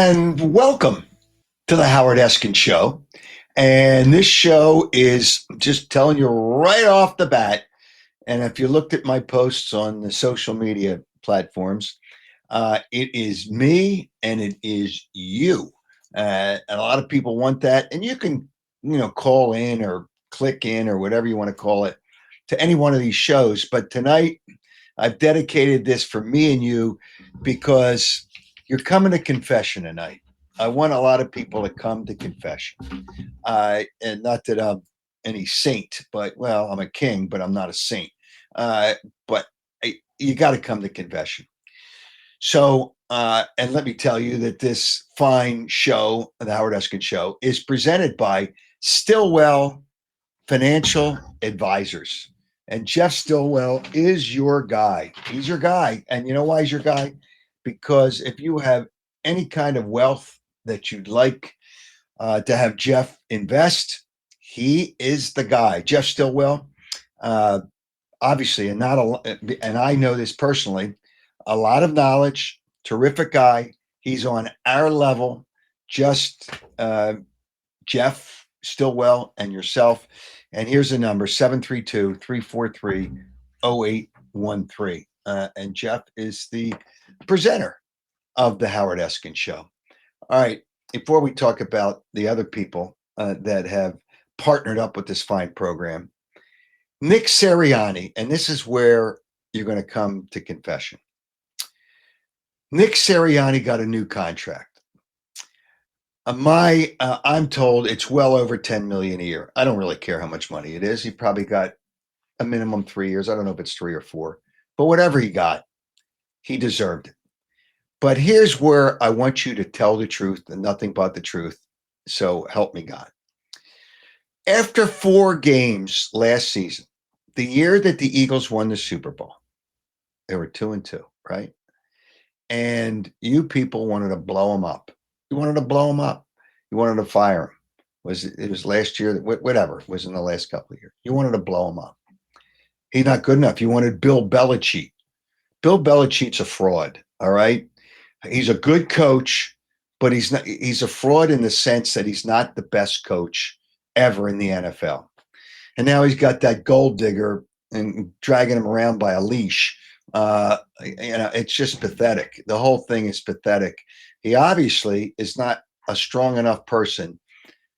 And welcome to the Howard Eskin Show. And this show is just telling you right off the bat. And if you looked at my posts on the social media platforms, it is me and it is you. And a lot of people want that. And you can, call in or click in or whatever you want to call it to any one of these shows. But tonight, I've dedicated this for me and you because you're coming to confession tonight. I want a lot of people to come to confession. And not that I'm any saint, but well, I'm a king, but I'm not a saint. But you got to come to confession. So, and let me tell you that this fine show, the Howard Eskin Show, is presented by Stillwell Financial Advisors. And Jeff Stillwell is your guy. He's your guy. And you know why he's your guy? Because if you have any kind of wealth that you'd like to have Jeff invest, he is the guy. Jeff Stillwell, uh, obviously, and I know this personally, a lot of knowledge, terrific guy. He's on our level, just Jeff Stillwell and yourself. And here's the number 732-343-0813. And Jeff is the presenter of the Howard Eskin Show. All right. Before we talk about the other people that have partnered up with this fine program, Nick Sirianni, and this is where you're going to come to confession. Nick Sirianni got a new contract. I'm told it's well over 10 million a year. I don't really care how much money it is. He probably got a minimum 3 years. I don't know if it's 3 or 4, but whatever he got, he deserved it. But here's where I want you to tell the truth and nothing but the truth. So help me God. After 4 games last season, the year that the Eagles won the Super Bowl, they were 2-2, right? And you people wanted to blow him up. You wanted to blow him up. You wanted to fire him. It was last year, whatever. It was in the last couple of years. You wanted to blow him up. He's not good enough. You wanted Bill Belichick. Bill Belichick's a fraud, all right? He's a good coach, but he's a fraud in the sense that he's not the best coach ever in the NFL. And now he's got that gold digger and dragging him around by a leash. It's just pathetic. The whole thing is pathetic. He obviously is not a strong enough person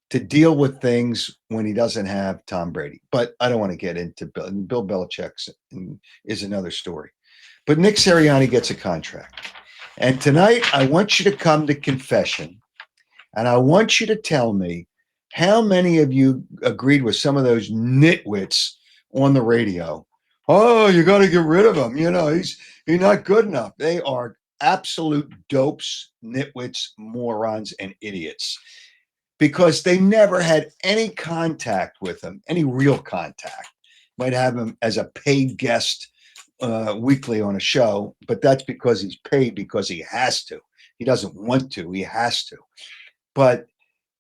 to deal with things when he doesn't have Tom Brady. But I don't want to get into Bill Belichick is another story. But Nick Sirianni gets a contract. And tonight, I want you to come to confession, and I want you to tell me how many of you agreed with some of those nitwits on the radio. Oh, you got to get rid of him. He's not good enough. They are absolute dopes, nitwits, morons, and idiots because they never had any contact with him, any real contact. Might have him as a paid guest weekly on a show, but that's because he's paid because he has to. He doesn't want to. He has to. But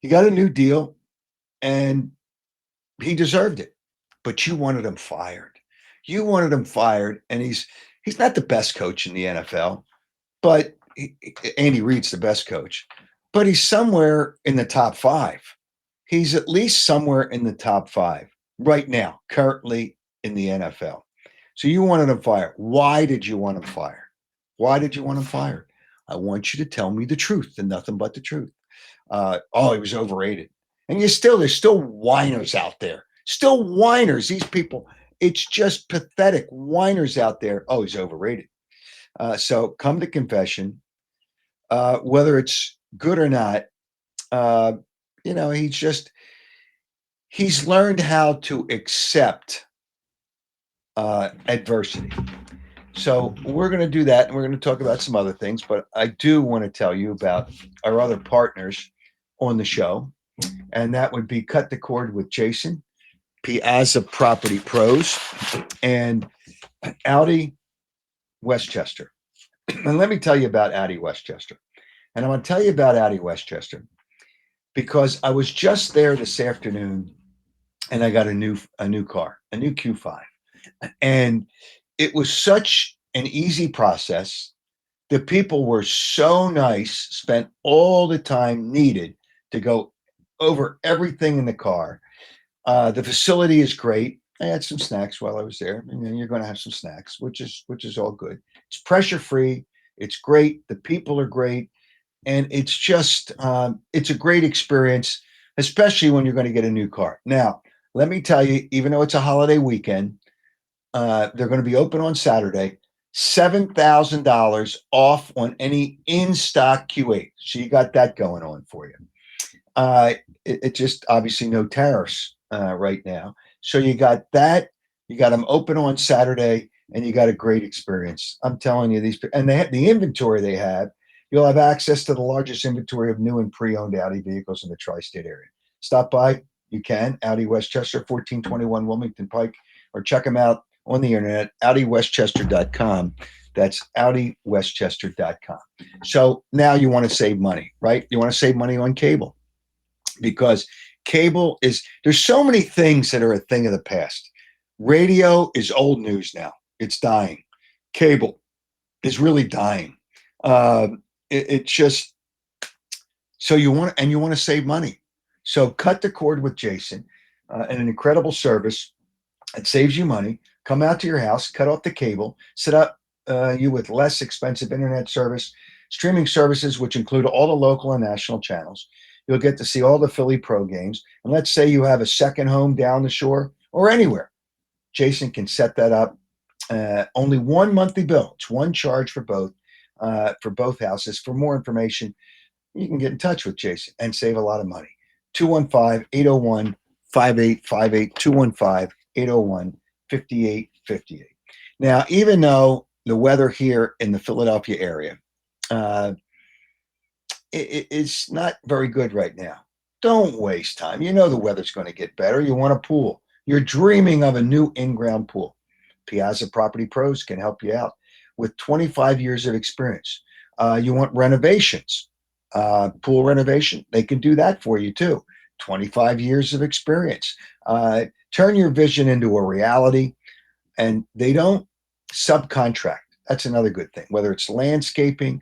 he got a new deal, and he deserved it. But you wanted him fired. You wanted him fired, and he's not the best coach in the NFL, but Andy Reid's the best coach. But he's somewhere in the top 5. He's at least somewhere in the top 5 right now, currently in the NFL. So you wanted him fired. Why did you want him fired? Why did you want him fired? I want you to tell me the truth and nothing but the truth. He was overrated. And there's still whiners out there. Still whiners. These people, it's just pathetic. Whiners out there. Oh, he's overrated. So come to confession. Whether it's good or not, he's learned how to accept adversity. So we're going to do that, and we're going to talk about some other things. But I do want to tell you about our other partners on the show, and that would be Cut the Cord with Jason, Piazza Property Pros, and Audi Westchester. And let me tell you about Audi Westchester. And I'm going to tell you about Audi Westchester because I was just there this afternoon, and I got a new car, a new Q5. And it was such an easy process. The people were so nice, spent all the time needed to go over everything in the car. The facility is great. I had some snacks while I was there. And you're going to have some snacks, which is all good. It's pressure free. It's great. The people are great, and it's a great experience, especially when you're going to get a new car. Now, let me tell you, even though it's a holiday weekend, they're going to be open on Saturday. $7,000 off on any in stock Q8. So you got that going on for you. Uh, it just obviously no tariffs right now. So you got that. You got them open on Saturday, and you got a great experience. I'm telling you, and they have the inventory they have. You'll have access to the largest inventory of new and pre-owned Audi vehicles in the tri-state area. Stop by, you can. Audi Westchester, 1421 Wilmington Pike, or check them out on the internet, AudiWestchester.com. That's AudiWestchester.com. So now you want to save money, right? You want to save money on cable, because there's so many things that are a thing of the past. Radio is old news now. It's dying. Cable is really dying. It's just, so you want to save money. So cut the cord with Jason, and an incredible service. It saves you money. Come out to your house, cut off the cable, set up you with less expensive internet service, streaming services, which include all the local and national channels. You'll get to see all the Philly pro games. And let's say you have a second home down the shore or anywhere. Jason can set that up. Only one monthly bill. It's one charge for both houses. For more information, you can get in touch with Jason and save a lot of money. 215-801-5858, 215-801-5858. Now, even though the weather here in the Philadelphia area it's not very good right now, don't waste time. You know the weather's going to get better. You want a pool. You're dreaming of a new in-ground pool. Piazza Property Pros can help you out with 25 years of experience. You want renovations, pool renovation, they can do that for you too. 25 years of experience. Turn your vision into a reality, and they don't subcontract. That's another good thing. Whether it's landscaping,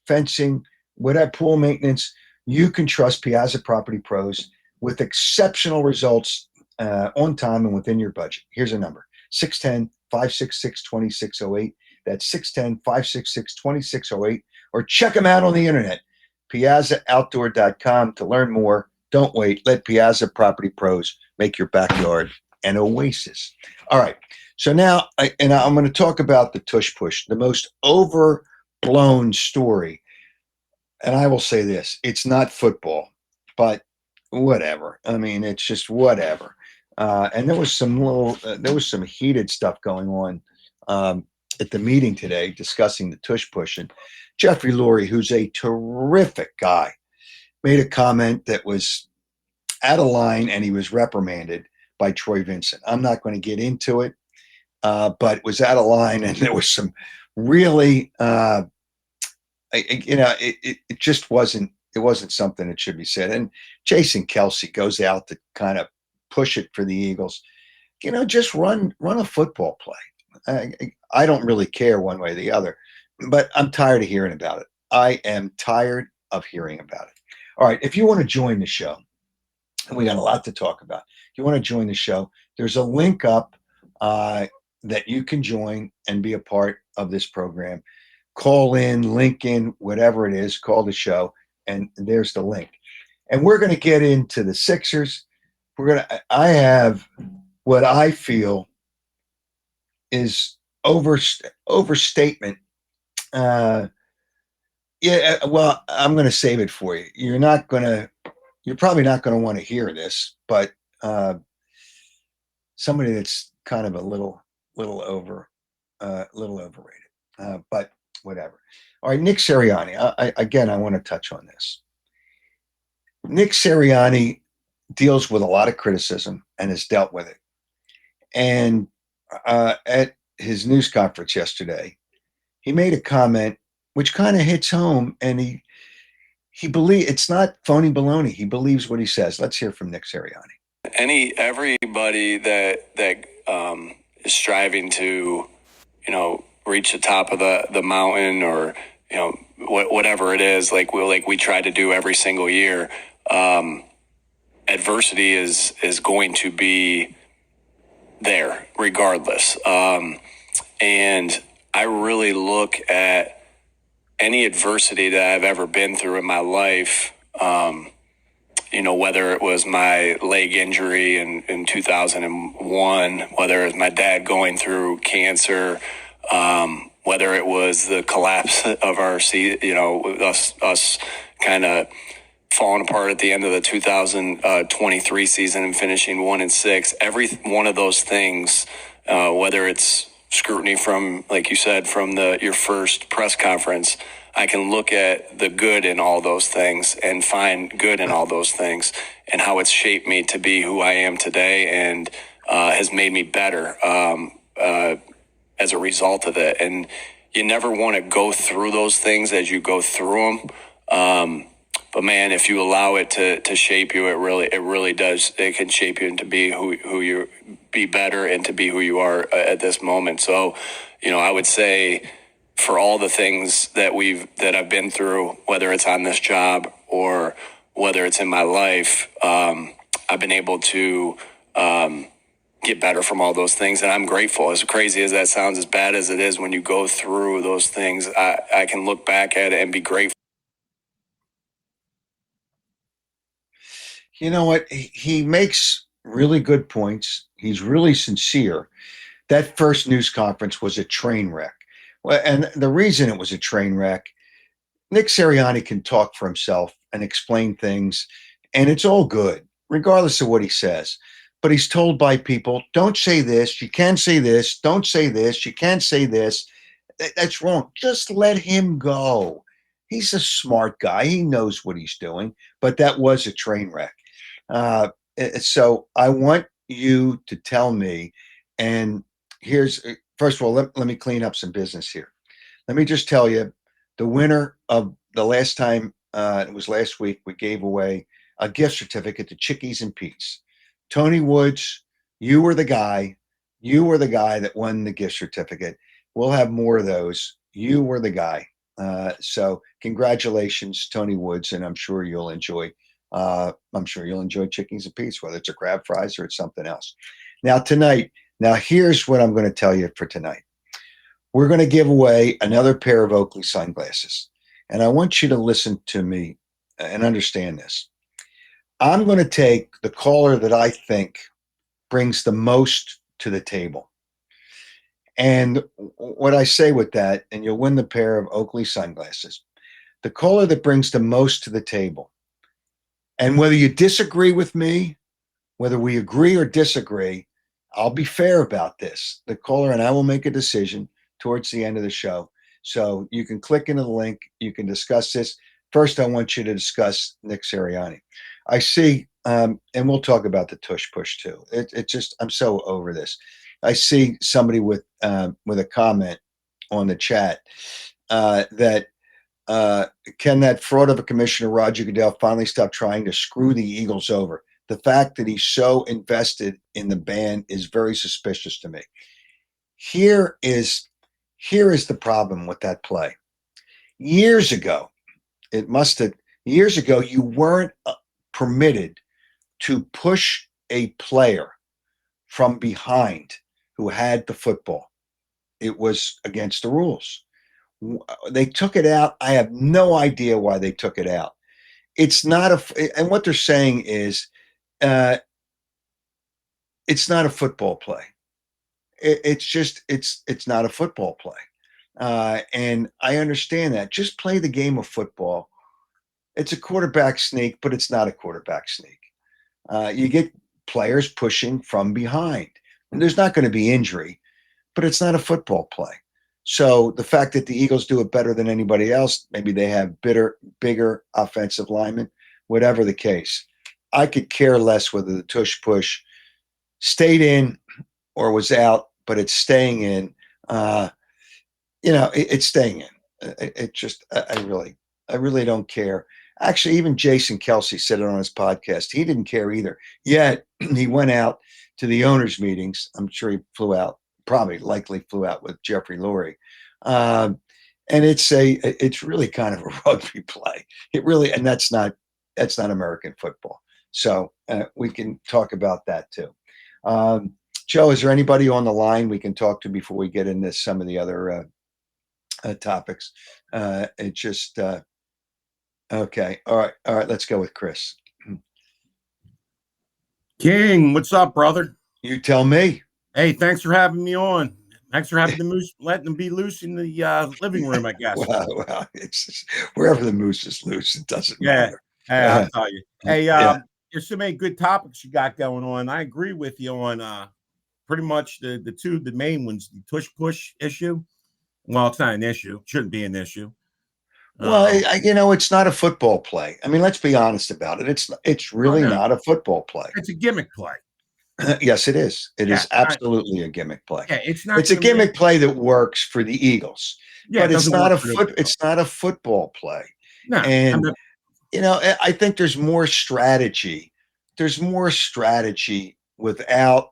fencing, whatever, pool maintenance, you can trust Piazza Property Pros with exceptional results on time and within your budget. Here's a number: 610-566-2608. That's 610-566-2608. Or check them out on the internet, piazzaoutdoor.com, to learn more. Don't wait. Let Piazza Property Pros make your backyard an oasis. All right. So now, I'm going to talk about the tush push, the most overblown story. And I will say this: it's not football, but whatever. I mean, it's just whatever. And there was some heated stuff going on at the meeting today discussing the tush push. And Jeffrey Lurie, who's a terrific guy, made a comment that was out of line, and he was reprimanded by Troy Vincent. I'm not going to get into it, but it was out of line, and there was some really, it just wasn't. It wasn't something that should be said. And Jason Kelsey goes out to kind of push it for the Eagles. Just run a football play. I don't really care one way or the other, but I'm tired of hearing about it. I am tired of hearing about it. All right, if you want to join the show, and we got a lot to talk about, if you want to join the show, there's a link up that you can join and be a part of this program. Call in, link in, whatever it is, call the show, and there's the link. And we're going to get into the Sixers. I have what I feel is overstatement. Well, I'm going to save it for you. You're probably not going to want to hear this, but somebody that's kind of a little overrated. But whatever. All right, Nick Sirianni. I want to touch on this. Nick Sirianni deals with a lot of criticism and has dealt with it. And at his news conference yesterday, he made a comment which kind of hits home, and he believes it's not phony baloney. He believes what he says. Let's hear from Nick Sirianni. Everybody that is striving to, reach the top of the mountain, or whatever it is, like we try to do every single year. Adversity is going to be there regardless. And I really look at any adversity that I've ever been through in my life, whether it was my leg injury in 2001, whether it was my dad going through cancer, whether it was the collapse of our us kind of falling apart at the end of the 2023 season and finishing 1-6. Every one of those things, whether it's scrutiny from, like you said, from your first press conference, I can look at the good in all those things and find good in all those things, and how it's shaped me to be who I am today, and has made me better as a result of it. And you never want to go through those things as you go through them. But man, if you allow it to shape you, it really does. It can shape you into be who you be better, and to be who you are at this moment. So, I would say, for all the things that I've been through, whether it's on this job or whether it's in my life, I've been able to get better from all those things, and I'm grateful. As crazy as that sounds, as bad as it is, when you go through those things, I can look back at it and be grateful. You know what? He makes really good points. He's really sincere. That first news conference was a train wreck. Well, and the reason it was a train wreck, Nick Sirianni can talk for himself and explain things, and it's all good, regardless of what he says. But he's told by people, don't say this, you can't say this, don't say this, you can't say this. That's wrong. Just let him go. He's a smart guy. He knows what he's doing, but that was a train wreck. So I want you to tell me, and first of all, let me clean up some business here. Let me just tell you, the winner of the last time, it was last week, we gave away a gift certificate to Chickies and Pete's. Tony Woods, you were the guy. You were the guy that won the gift certificate. We'll have more of those. You were the guy. So congratulations, Tony Woods, and I'm sure you'll enjoy Chickies and Pete's, whether it's a crab fries or it's something else. Now here's what I'm going to tell you for tonight. We're going to give away another pair of Oakley sunglasses, and I want you to listen to me and understand this. I'm going to take the caller that I think brings the most to the table. And what I say with that, and you'll win the pair of Oakley sunglasses, the caller that brings the most to the table. And whether you disagree with me, whether we agree or disagree, I'll be fair about this. The caller and I will make a decision towards the end of the show. So you can click into the link. You can discuss this. First, I want you to discuss Nick Sirianni. I see, and we'll talk about the tush push too. It just, I'm so over this. I see somebody with a comment on the chat that can that fraud of a commissioner, Roger Goodell, finally stop trying to screw the Eagles over? The fact that he's so invested in the band is very suspicious to me. Here is the problem with that play. Years ago, you weren't permitted to push a player from behind who had the football. It was against the rules. They took it out. I have no idea why they took it out. It's not and what they're saying is, it's not a football play. It's not a football play. And I understand that. Just play the game of football. It's a quarterback sneak, but it's not a quarterback sneak. You get players pushing from behind. And there's not going to be injury, but it's not a football play. So the fact that the Eagles do it better than anybody else, maybe they have bigger offensive linemen, whatever the case, I could care less whether the tush push stayed in or was out, but it's staying in. It's staying in. I really don't care. Actually, even Jason Kelsey said it on his podcast. He didn't care either. Yet he went out to the owners' meetings. I'm sure he flew out probably likely flew out with Jeffrey Lurie. And it's really kind of a rugby play. It really, and that's not American football. So we can talk about that too. Joe, is there anybody on the line we can talk to before we get into some of the other topics? It just okay. All right. Let's go with Chris. King, what's up, brother? You tell me. Hey, thanks for having me on. Thanks for having the moose, letting them be loose in the living room, I guess. Well, it's just, wherever the moose is loose, it doesn't matter. Hey, I'll tell you. Hey, there's so many good topics you got going on. I agree with you on pretty much the main ones. The tush push issue. Well, it's not an issue. It shouldn't be an issue. Well, it's not a football play. I mean, let's be honest about it. It's really not a football play. It's a gimmick play. Yes, it is. It is absolutely a gimmick play. Yeah, it's not. It's a gimmick play that works for the Eagles, but it's not a football play. No, and I think there's more strategy. There's more strategy without,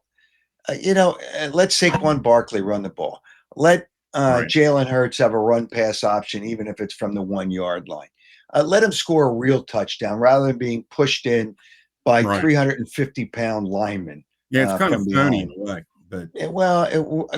let Saquon Barkley run the ball. Let Jalen Hurts have a run pass option, even if it's from the 1 yard line. Let him score a real touchdown rather than being pushed in by 350-pound linemen. Yeah, it's kind of phony in a way, but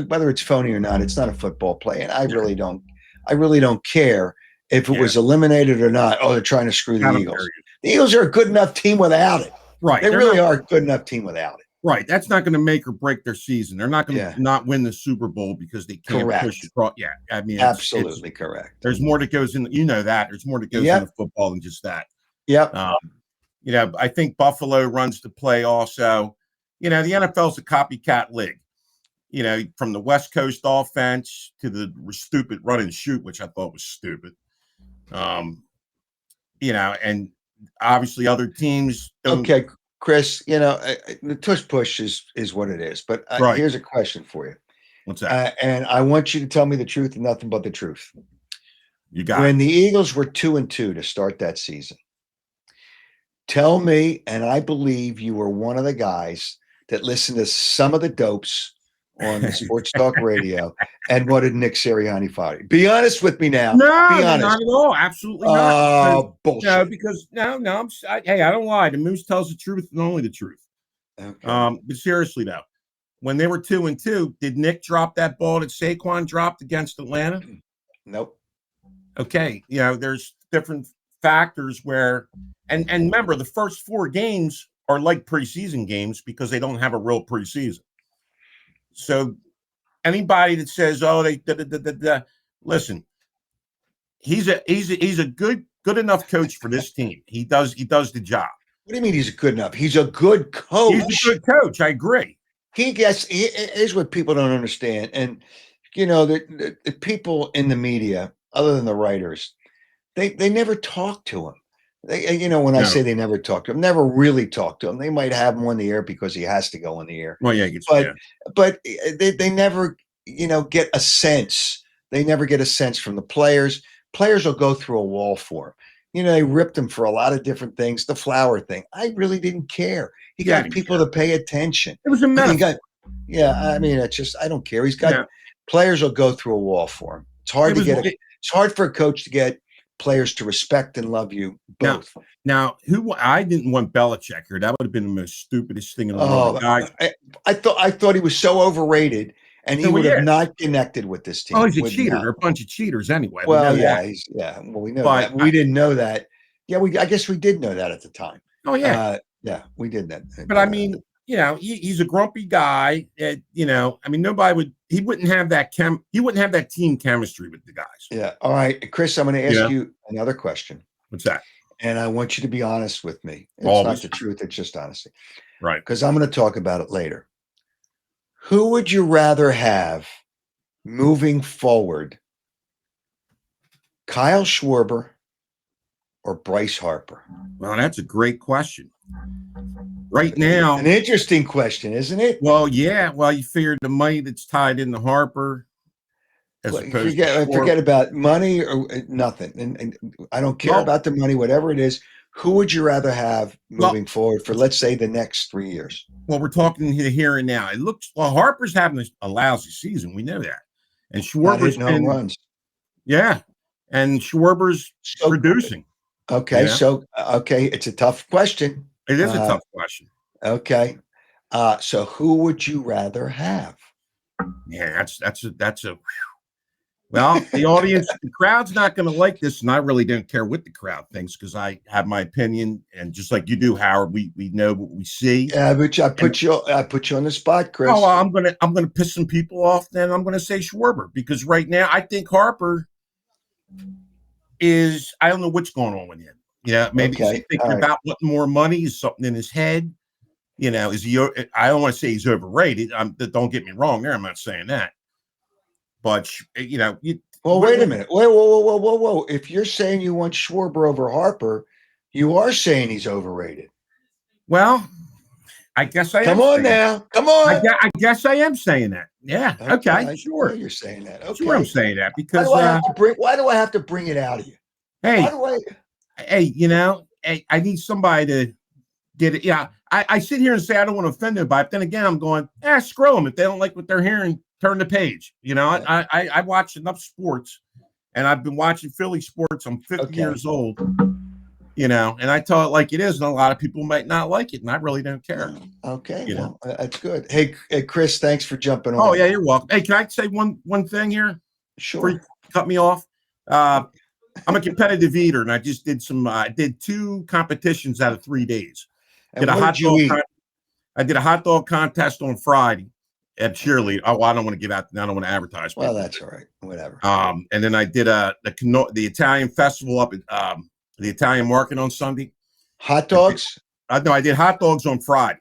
whether it's phony or not, it's not a football play, and I really don't care if it was eliminated or not. Oh, they're trying to screw the Eagles. The Eagles are a good enough team without it. Right, they really are a good enough team without it. Right, that's not going to make or break their season. They're not going to not win the Super Bowl because they can't push across. Yeah, I mean, absolutely correct. There's more that goes in. That there's more that goes into football than just that. Yep. I think Buffalo runs the play also. The NFL's a copycat league. From the West Coast offense to the stupid run and shoot, which I thought was stupid. And obviously other teams. Okay, Chris, the tush push is what it is. But here's a question for you. What's that? And I want you to tell me the truth and nothing but the truth. You got when the Eagles were 2-2 to start that season. Tell me, and I believe you were one of the guys that listened to some of the dopes on the Sports Talk Radio and wanted Nick Sirianni fired. Be honest with me now. No, be honest. Not at all. Absolutely not. Oh, bullshit. No, because I don't lie. The Moose tells the truth and only the truth. Okay. But seriously though, when they were 2-2, did Nick drop that ball that Saquon dropped against Atlanta? Nope. Okay. There's different factors where, and remember, the first 4 games are like preseason games because they don't have a real preseason. So anybody that says, "Oh, they listen," he's a good enough coach for this team. He does the job. What do you mean he's good enough? He's a good coach. He's a good coach. I agree. Here's what people don't understand, and the people in the media, other than the writers, they never talk to him. When I say they never talk to him, never really talk to him. They might have him on the air because he has to go on the air. Well, yeah, but they never, get a sense. They never get a sense from the players. Players will go through a wall for him. They ripped him for a lot of different things. The flower thing, I really didn't care. He got people to pay attention. It was a mess. I mean, it's just I don't care. He's got players will go through a wall for him. It's hard it's hard for a coach to get players to respect and love you both. Now, I didn't want Belichick here. That would have been the most stupidest thing in the world. I thought he was so overrated, and he would have not connected with this team. Oh, he's a cheater. They're a bunch of cheaters anyway. Well, well, we know that. We didn't know that. Yeah, I guess we did know that at the time. Oh yeah, we did that. But I mean, he's a grumpy guy. I mean, he wouldn't have that team chemistry with the guys. Yeah. All right, Chris, I'm going to ask you another question. What's that? And I want you to be honest with me. It's not the truth. It's just honesty. Right. Because I'm going to talk about it later. Who would you rather have moving forward, Kyle Schwarber or Bryce Harper? Well, that's a great question. Right now, an interesting question, isn't it? Well, yeah. Well, you figure the money that's tied into Harper. Forget about money or nothing, and I don't care about the money, whatever it is. Who would you rather have Well, moving forward for, let's say, the next 3 years? well, we're talking here and now. It looks Harper's having a lousy season. We know that, and Not Schwarber's hitting home been runs. yeah, and Schwarber's So producing. okay, You know? so okay, it's a tough question. It is a tough question. Okay, so who would you rather have? Yeah, that's a well, the audience, the crowd's not going to like this, and I really don't care what the crowd thinks because I have my opinion, and just like you do, Howard, we know what we see. Which I put you on the spot, Chris. Oh, well, I'm gonna piss some people off. Then I'm gonna say Schwarber because right now I think Harper is. I don't know what's going on with him. Yeah, maybe he's Okay, thinking all right. about wanting more money. Is something in his head? You know, is he? I don't want to say he's overrated. Don't get me wrong. There, I'm not saying that. But you know, Well, wait a minute. Wait, whoa. If you're saying you want Schwarber over Harper, you are saying he's overrated. Well, I guess I am. Come on now. Come on. I guess I am saying that. Yeah. Okay. Sure. You're saying that. Okay. Sure, I'm saying that because why do I have to bring it out of you? hey, Why do hey, you know, hey, I need somebody to get it. Yeah. I sit here and say I don't want to offend them, but then again, I'm going, screw them. If they don't like what they're hearing, turn the page. You know, I watch enough sports, and I've been watching Philly sports. I'm 50 years old. You know, and I tell it like it is, and a lot of people might not like it, and I really don't care. Okay, you well, that's good. Hey, Chris, thanks for jumping on. Oh yeah, you're welcome. Hey, can I say one thing here? Sure. Before you cut me off. I'm a competitive eater, and I just did I did 2 competitions out of 3 days. And what did you eat? I did a hot dog contest on Friday at Cheerlead. Oh, I don't want to give out. I don't want to advertise. Well, that's all right. Whatever. And then I did the Italian festival up at the Italian market on Sunday. Hot dogs? I did hot dogs on Friday.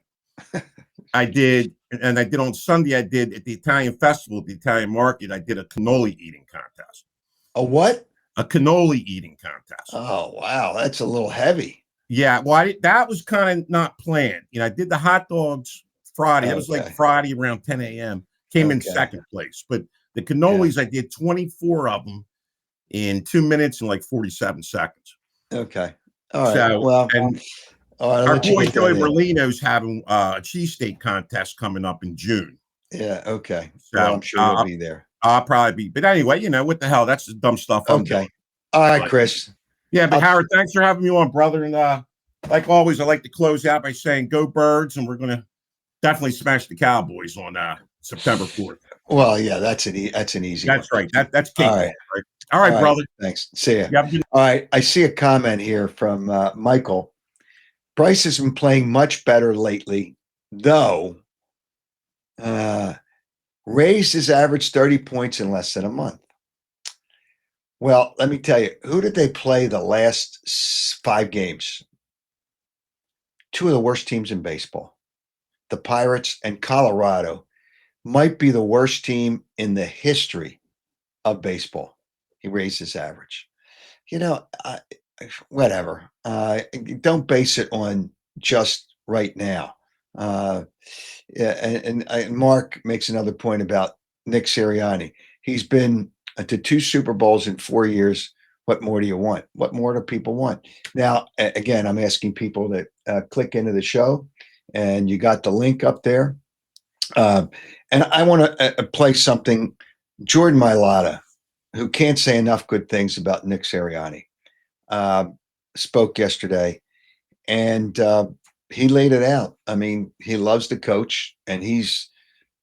I did on Sunday. I did at the Italian festival at the Italian market. I did a cannoli eating contest. A what? A cannoli eating contest. Oh wow, that's a little heavy. Yeah, well, that was kind of not planned. You know, I did the hot dogs Friday. It was like Friday around 10 a.m. Came in second place, but the cannolis I did 24 of them in 2 minutes and like 47 seconds. Okay. All right. So, well, and our boy Joey Merlino's having a cheesesteak contest coming up in June. Yeah. Okay. So well, I'm sure you'll be there. I'll probably be. But anyway, you know, what the hell? That's the dumb stuff I'm doing. All right, Chris. Yeah, but Howard, thanks for having me on, brother. And like always, I like to close out by saying go Birds, and we're going to definitely smash the Cowboys on September 4th. Well, yeah, that's an easy That's one. right. That's key. All right. Right? All right, brother. Thanks. See ya. Yep. All right. I see a comment here from Michael. Bryce has been playing much better lately, though. Raised his average 30 points in less than a month. Well, let me tell you, who did they play the last 5 games? 2 of the worst teams in baseball. The Pirates and Colorado might be the worst team in the history of baseball. He raised his average. You know, whatever. Don't base it on just right now. And Mark makes another point about Nick Sirianni. He's been to 2 Super Bowls in 4 years. What more do you want? What more do people want? Now, again, I'm asking people that click into the show, and you got the link up there. And I want to play something. Jordan Mailata, who can't say enough good things about Nick Sirianni, spoke yesterday, and he laid it out. I mean, he loves the coach, and he's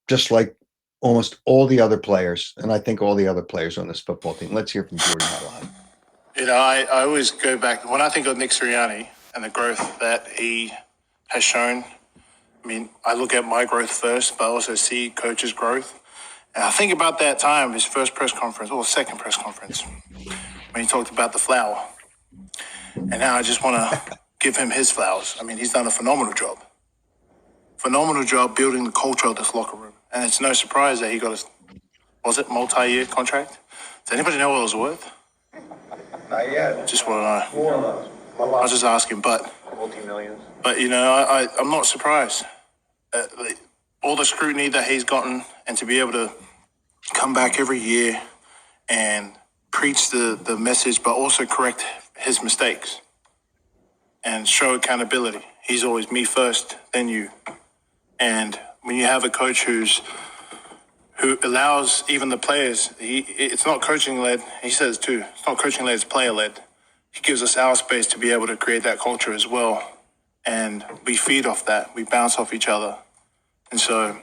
just like almost all the other players, and I think all the other players on this football team. Let's hear from Jordan Mailata. You know, I always go back, when I think of Nick Sirianni and the growth that he has shown, I mean, I look at my growth first, but I also see coach's growth. And I think about that time, his first press conference, or second press conference, when he talked about the flower. And now I just want to give him his flowers. I mean, he's done a phenomenal job. Phenomenal job building the culture of this locker room. And it's no surprise that he got multi-year contract? Does anybody know what it was worth? Not yet. Just want to know. More I was just asking, but multi-millions. But, you know, I'm not surprised. All the scrutiny that he's gotten, and to be able to come back every year and preach the message, but also correct his mistakes. and show accountability. He's always me first, then you. And when you have a coach who allows even the players, it's not coaching led. He says too, it's not coaching led, it's player led. He gives us our space to be able to create that culture as well. And we feed off that. We bounce off each other. And so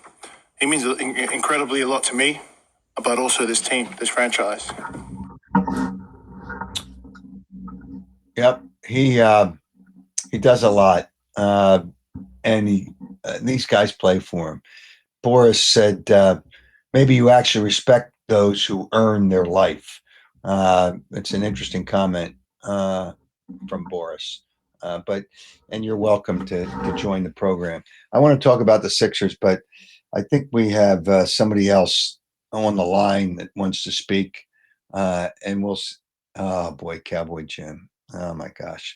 he means incredibly a lot to me, but also this team, this franchise. Yep, he does a lot, and these guys play for him. Boris said, "Maybe you actually respect those who earn their life." It's an interesting comment from Boris, and you're welcome to join the program. I want to talk about the Sixers, but I think we have somebody else on the line that wants to speak, and we'll. Oh boy, Cowboy Jim. Oh my gosh.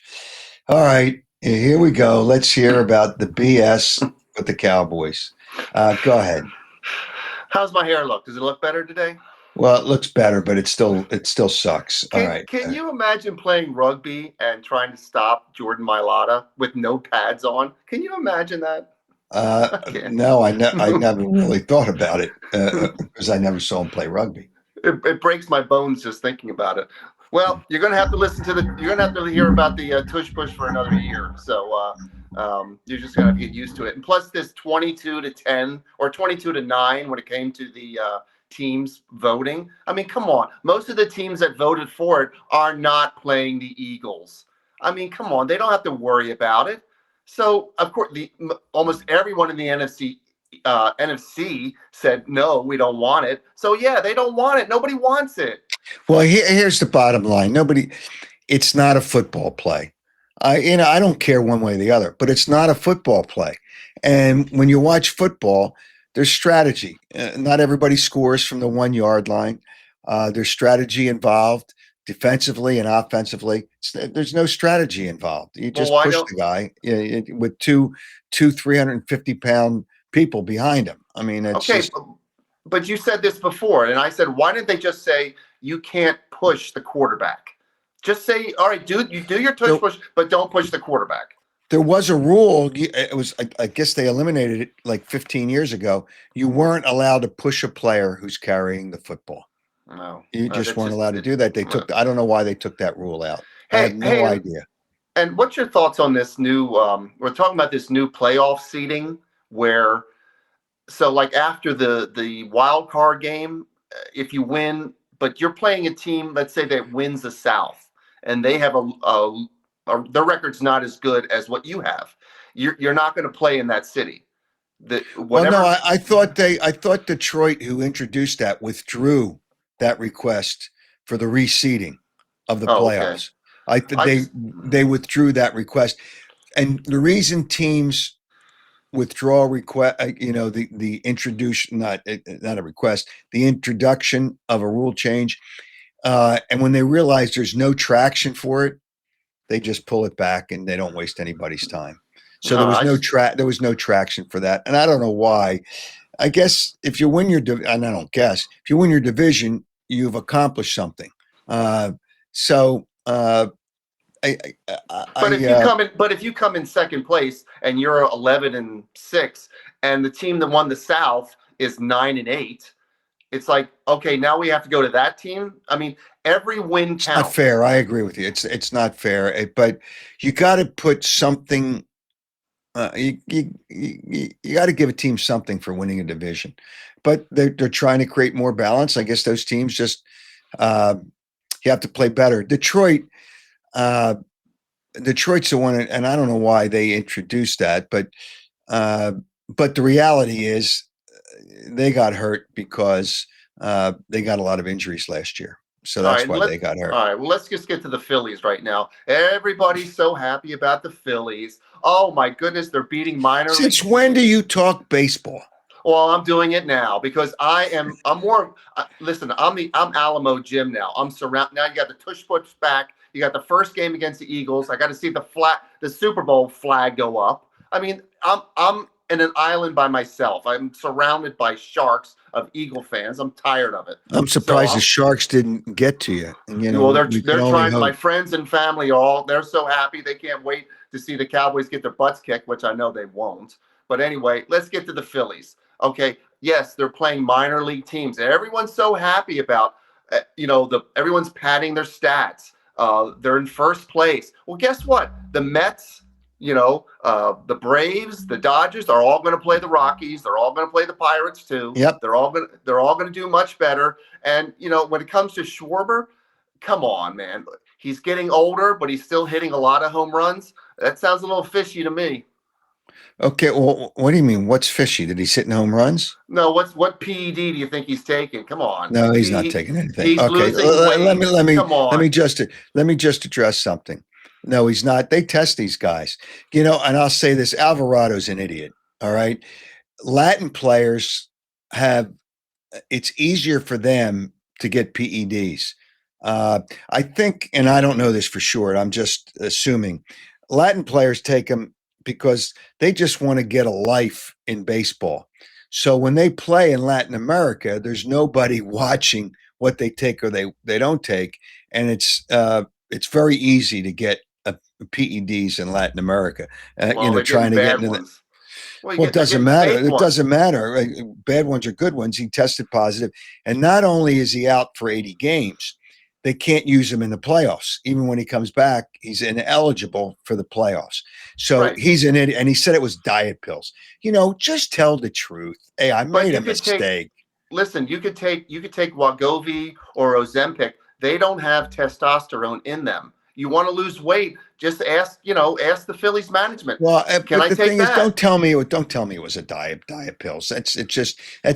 All right, here we go. Let's hear about the BS with the Cowboys. Go ahead. How's my hair look? Does it look better today? Well, it looks better, but it still sucks. All right. Can you imagine playing rugby and trying to stop Jordan Mailata with no pads on? Can you imagine that? No, I never really thought about it because I never saw him play rugby. It breaks my bones just thinking about it. Well, you're going to have to you're going to have to hear about the tush push for another year. So you're just going to have to get used to it. And plus this 22-10 or 22-9 when it came to the teams voting. I mean, come on. Most of the teams that voted for it are not playing the Eagles. I mean, come on. They don't have to worry about it. So, of course, almost everyone in the NFC said, no, we don't want it. So, yeah, they don't want it. Nobody wants it. Well, here's the bottom line. It's not a football play. I don't care one way or the other, but it's not a football play. And when you watch football, there's strategy. Not everybody scores from the 1 yard line. There's strategy involved defensively and offensively. There's no strategy involved. You just push the guy with two 350-pound people behind him. I mean, it's okay. But you said this before, and I said, why didn't they just say you can't push the quarterback? Just say, all right, dude, you do your tush push, but don't push the quarterback. There was a rule. It was, I guess they eliminated it like 15 years ago. You weren't allowed to push a player who's carrying the football. No, you just weren't allowed to do that. They took. I don't know why they took that rule out. I have no idea. And what's your thoughts on this new? We're talking about this new playoff seeding where. So, like after the wild card game, if you win, but you're playing a team, let's say that wins the South, and they have their record's not as good as what you have. You're not going to play in that city. Well, no, I thought Detroit, who introduced that, withdrew that request for the reseeding of the playoffs. Okay. They withdrew that request, and the reason teams withdraw request, the introduction, not a request, the introduction of a rule change, and when they realize there's no traction for it, they just pull it back and they don't waste anybody's time. So there was no traction for that, and I don't know why. I guess if you win if you win your division, you've accomplished something. If you come in second place and you're 11-6, and the team that won the South is 9-8, it's like, okay, now we have to go to that team. I mean, every win counts. It's not fair. I agree with you. It's not fair. But you got to put something. You got to give a team something for winning a division. But they're trying to create more balance. I guess those teams just you have to play better. Detroit's the one, and I don't know why they introduced that, but the reality is they got hurt because they got a lot of injuries last year. So that's why they got hurt. All right, well, let's just get to the Phillies right now. Everybody's so happy about the Phillies. Oh my goodness, they're beating minor league. Since when do you talk baseball? Well, I'm doing it now because I'm more. Listen, I'm Alamo Jim now. I'm surrounded. Now you got the tush push back. You got the first game against the Eagles. I got to see the Super Bowl flag go up. I mean, I'm in an island by myself. I'm surrounded by sharks of Eagle fans. I'm tired of it. I'm surprised the Sharks didn't get to you. Well, they're trying. My friends and family they're so happy they can't wait to see the Cowboys get their butts kicked, which I know they won't. But anyway, let's get to the Phillies. Okay, yes, they're playing minor league teams. Everyone's so happy about, everyone's padding their stats. They're in first place. Well, guess what? The Mets, the Braves, the Dodgers are all going to play the Rockies. They're all going to play the Pirates too. Yep. They're all going to do much better. And when it comes to Schwarber, come on, man. He's getting older, but he's still hitting a lot of home runs. That sounds a little fishy to me. Okay, well, what do you mean? What's fishy? Did he hit in home runs? No, what PED do you think he's taking? Come on. No, he's not taking anything. He's Okay, losing weight. Come on. let me just address something. No, he's not. They test these guys, and I'll say this: Alvarado's an idiot. All right, Latin players it's easier for them to get PEDs. I think, and I don't know this for sure. I'm just assuming Latin players take them because they just want to get a life in baseball. So when they play in Latin America, there's nobody watching what they take or they don't take, and it's very easy to get PEDs in Latin America. Trying to get into ones. Well, it doesn't matter. It doesn't matter. Bad ones are good ones. He tested positive, and not only is he out for 80 games, they can't use him in the playoffs. Even when he comes back, he's ineligible for the playoffs. So He's an idiot. And he said it was diet pills. Just tell the truth. Hey, I made a mistake. Listen, you could take Wegovy or Ozempic. They don't have testosterone in them. You want to lose weight? Just ask the Phillies management. Well, can I the take thing that? Is, don't tell me it was a diet pills. That's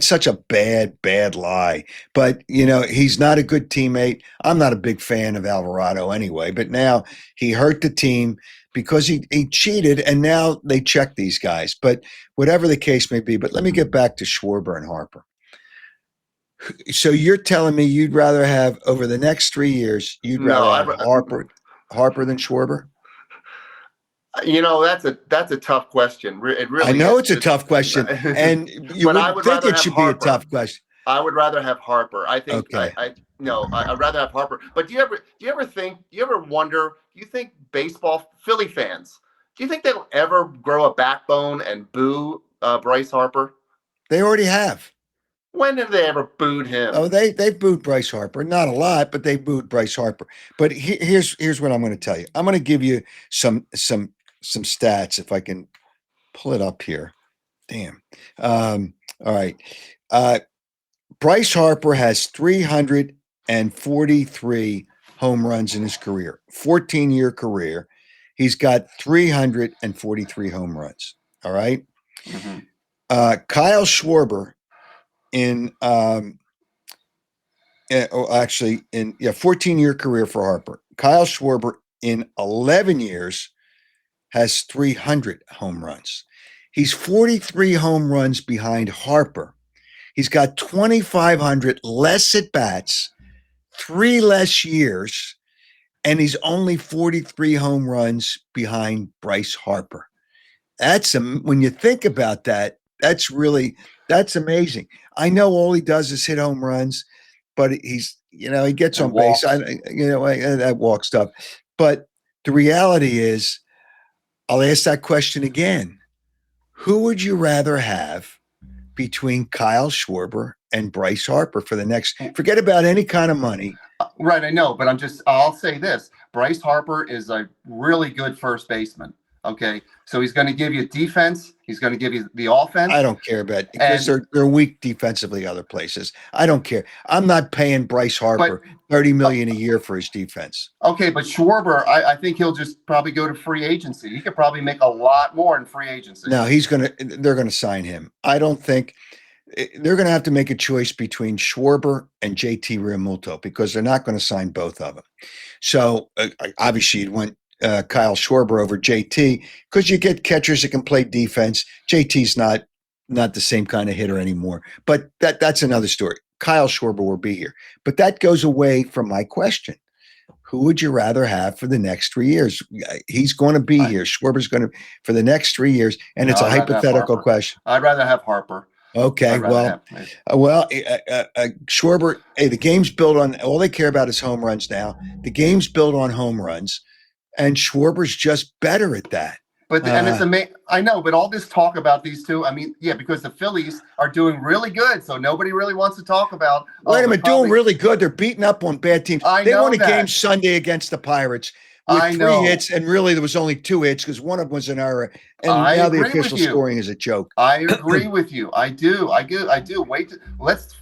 such a bad lie. But he's not a good teammate. I'm not a big fan of Alvarado anyway. But now he hurt the team because he cheated, and now they check these guys. But whatever the case may be. But let me get back to Schwarber and Harper. So you're telling me you'd rather have over the next 3 years? Have Harper than Schwarber? That's a tough question. It really. I know it's a tough question, and you would think it should be a tough question. I would rather have Harper. I think. Okay. I'd rather have Harper. But do you ever wonder? Do you think Philly fans? Do you think they'll ever grow a backbone and boo Bryce Harper? They already have. When have they ever booed him? Oh, they booed Bryce Harper. Not a lot, but they booed Bryce Harper. But here's what I'm going to tell you. I'm going to give you some stats if I can pull it up here. Damn. All right. Bryce Harper has 343 home runs in his career. 14-year career. He's got 343 home runs. All right. Mm-hmm. Kyle Schwarber in 14-year career for Harper. Kyle Schwarber in 11 years has 300 home runs. He's 43 home runs behind Harper. He's got 2,500 less at bats, 3 less years, and he's only 43 home runs behind Bryce Harper. When you think about that, that's amazing. I know all he does is hit home runs, but he gets on base. That walk stuff. But the reality is, I'll ask that question again. Who would you rather have between Kyle Schwarber and Bryce Harper for the next? Forget about any kind of money. Right, I know, but I'll say this. Bryce Harper is a really good first baseman. Okay, so he's going to give you defense. He's going to give you the offense. I don't care about because they're weak defensively other places. I don't care. I'm not paying Bryce Harper $30 million a year for his defense. Okay, but Schwarber, I think he'll just probably go to free agency. He could probably make a lot more in free agency. No, they're going to sign him. I don't think they're going to have to make a choice between Schwarber and JT Realmuto because they're not going to sign both of them. So obviously you'd want Kyle Schwarber over JT because you get catchers that can play defense. JT's not the same kind of hitter anymore, but that's another story. Kyle Schwarber will be here, but that goes away from my question. Who would you rather have for the next 3 years? He's going to be here. Schwarber's going to for the next 3 years, and it's a hypothetical question. I'd rather have Harper. Okay, Schwarber. Hey, the game's built on all they care about is home runs now. The game's built on home runs. and Schwarber's just better at that. But and it's amazing. I know, but all this talk about these two, I mean, yeah, because the Phillies are doing really good, so nobody really wants to talk about. Wait a minute, doing really good. They're beating up on bad teams. They won a game Sunday against the Pirates with 3 hits, and really there was only 2 hits because one of them was an error. And now the official scoring is a joke. I agree with you. I do.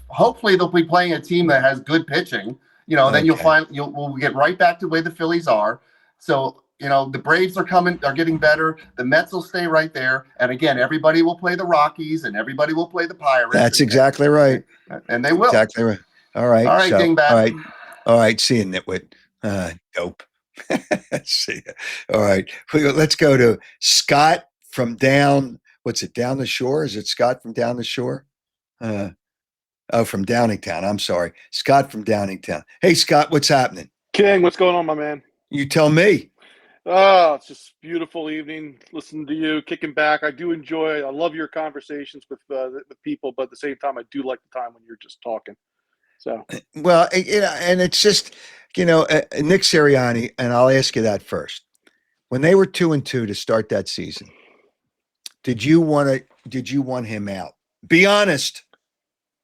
Hopefully they'll be playing a team that has good pitching. You know, then we'll get right back to the way the Phillies are. So. You know, the Braves are getting better. The Mets will stay right there. And again, everybody will play the Rockies and everybody will play the Pirates. That's exactly right. And they will. Exactly right. All right. All right, Dingbat. All right. See you, Nitwit. Dope. See ya. All right. Let's go to Scott from down the shore? Is it Scott from down the shore? From Downingtown. I'm sorry. Scott from Downingtown. Hey, Scott, what's happening? King, what's going on, my man? You tell me. Oh, it's just a beautiful evening listening to you, kicking back. I love your conversations with the people, but at the same time, I do like the time when you're just talking. So, well, and it's just, Nick Sirianni, and I'll ask you that first. When they were 2-2 to start that season, did you want him out? Be honest.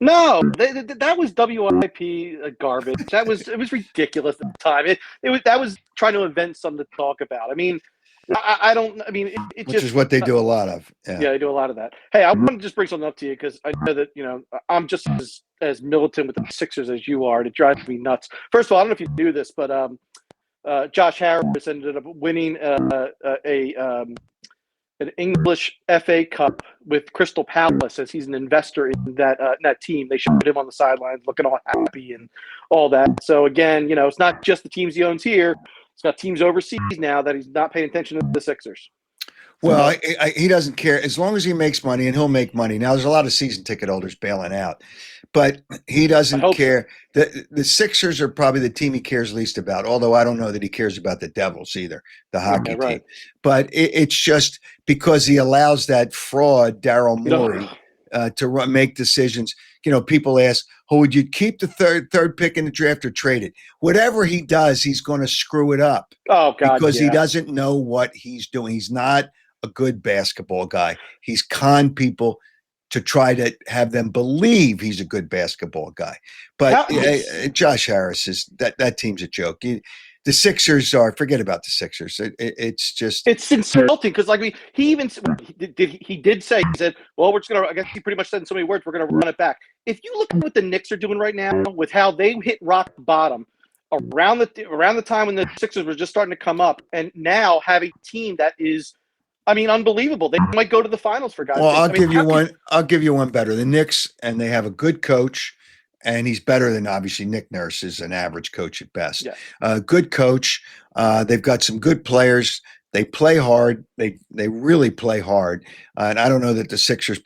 No, that was WIP garbage. It was ridiculous at the time. That was trying to invent something to talk about. I mean, which is what they do a lot of. Yeah, they do a lot of that. Hey, I want to just bring something up to you because I know that I'm just as militant with the Sixers as you are. It drives me nuts. First of all, I don't know if you knew this, but Josh Harris ended up winning an English FA Cup with Crystal Palace as he's an investor in that team. They showed him on the sidelines looking all happy and all that. So again, it's not just the teams he owns here. He's got teams overseas now that he's not paying attention to the Sixers. Well, he doesn't care as long as he makes money, and he'll make money. Now, there's a lot of season ticket holders bailing out, but he doesn't care. The Sixers are probably the team he cares least about, although I don't know that he cares about the Devils either, the hockey team. But it's just because he allows that fraud, Daryl Morey, to make decisions. People ask, would you keep the third pick in the draft or trade it? Whatever he does, he's going to screw it up. Oh, God, because he doesn't know what he's doing. He's not a good basketball guy. He's conned people to try to have them believe he's a good basketball guy. But Josh Harris that team's a joke. The Sixers forget about the Sixers. It's insulting because he did say, he said, well, we're just going to, I guess he pretty much said in so many words, we're going to run it back. If you look at what the Knicks are doing right now with how they hit rock bottom around the time when the Sixers were just starting to come up, and now have a team that is, unbelievable. They might go to the finals for guys. Well, I'll give you one better. The Knicks, and they have a good coach, and he's better than obviously Nick Nurse is an average coach at best. Yeah. Good coach. They've got some good players. They play hard. They really play hard. And I don't know that the Sixers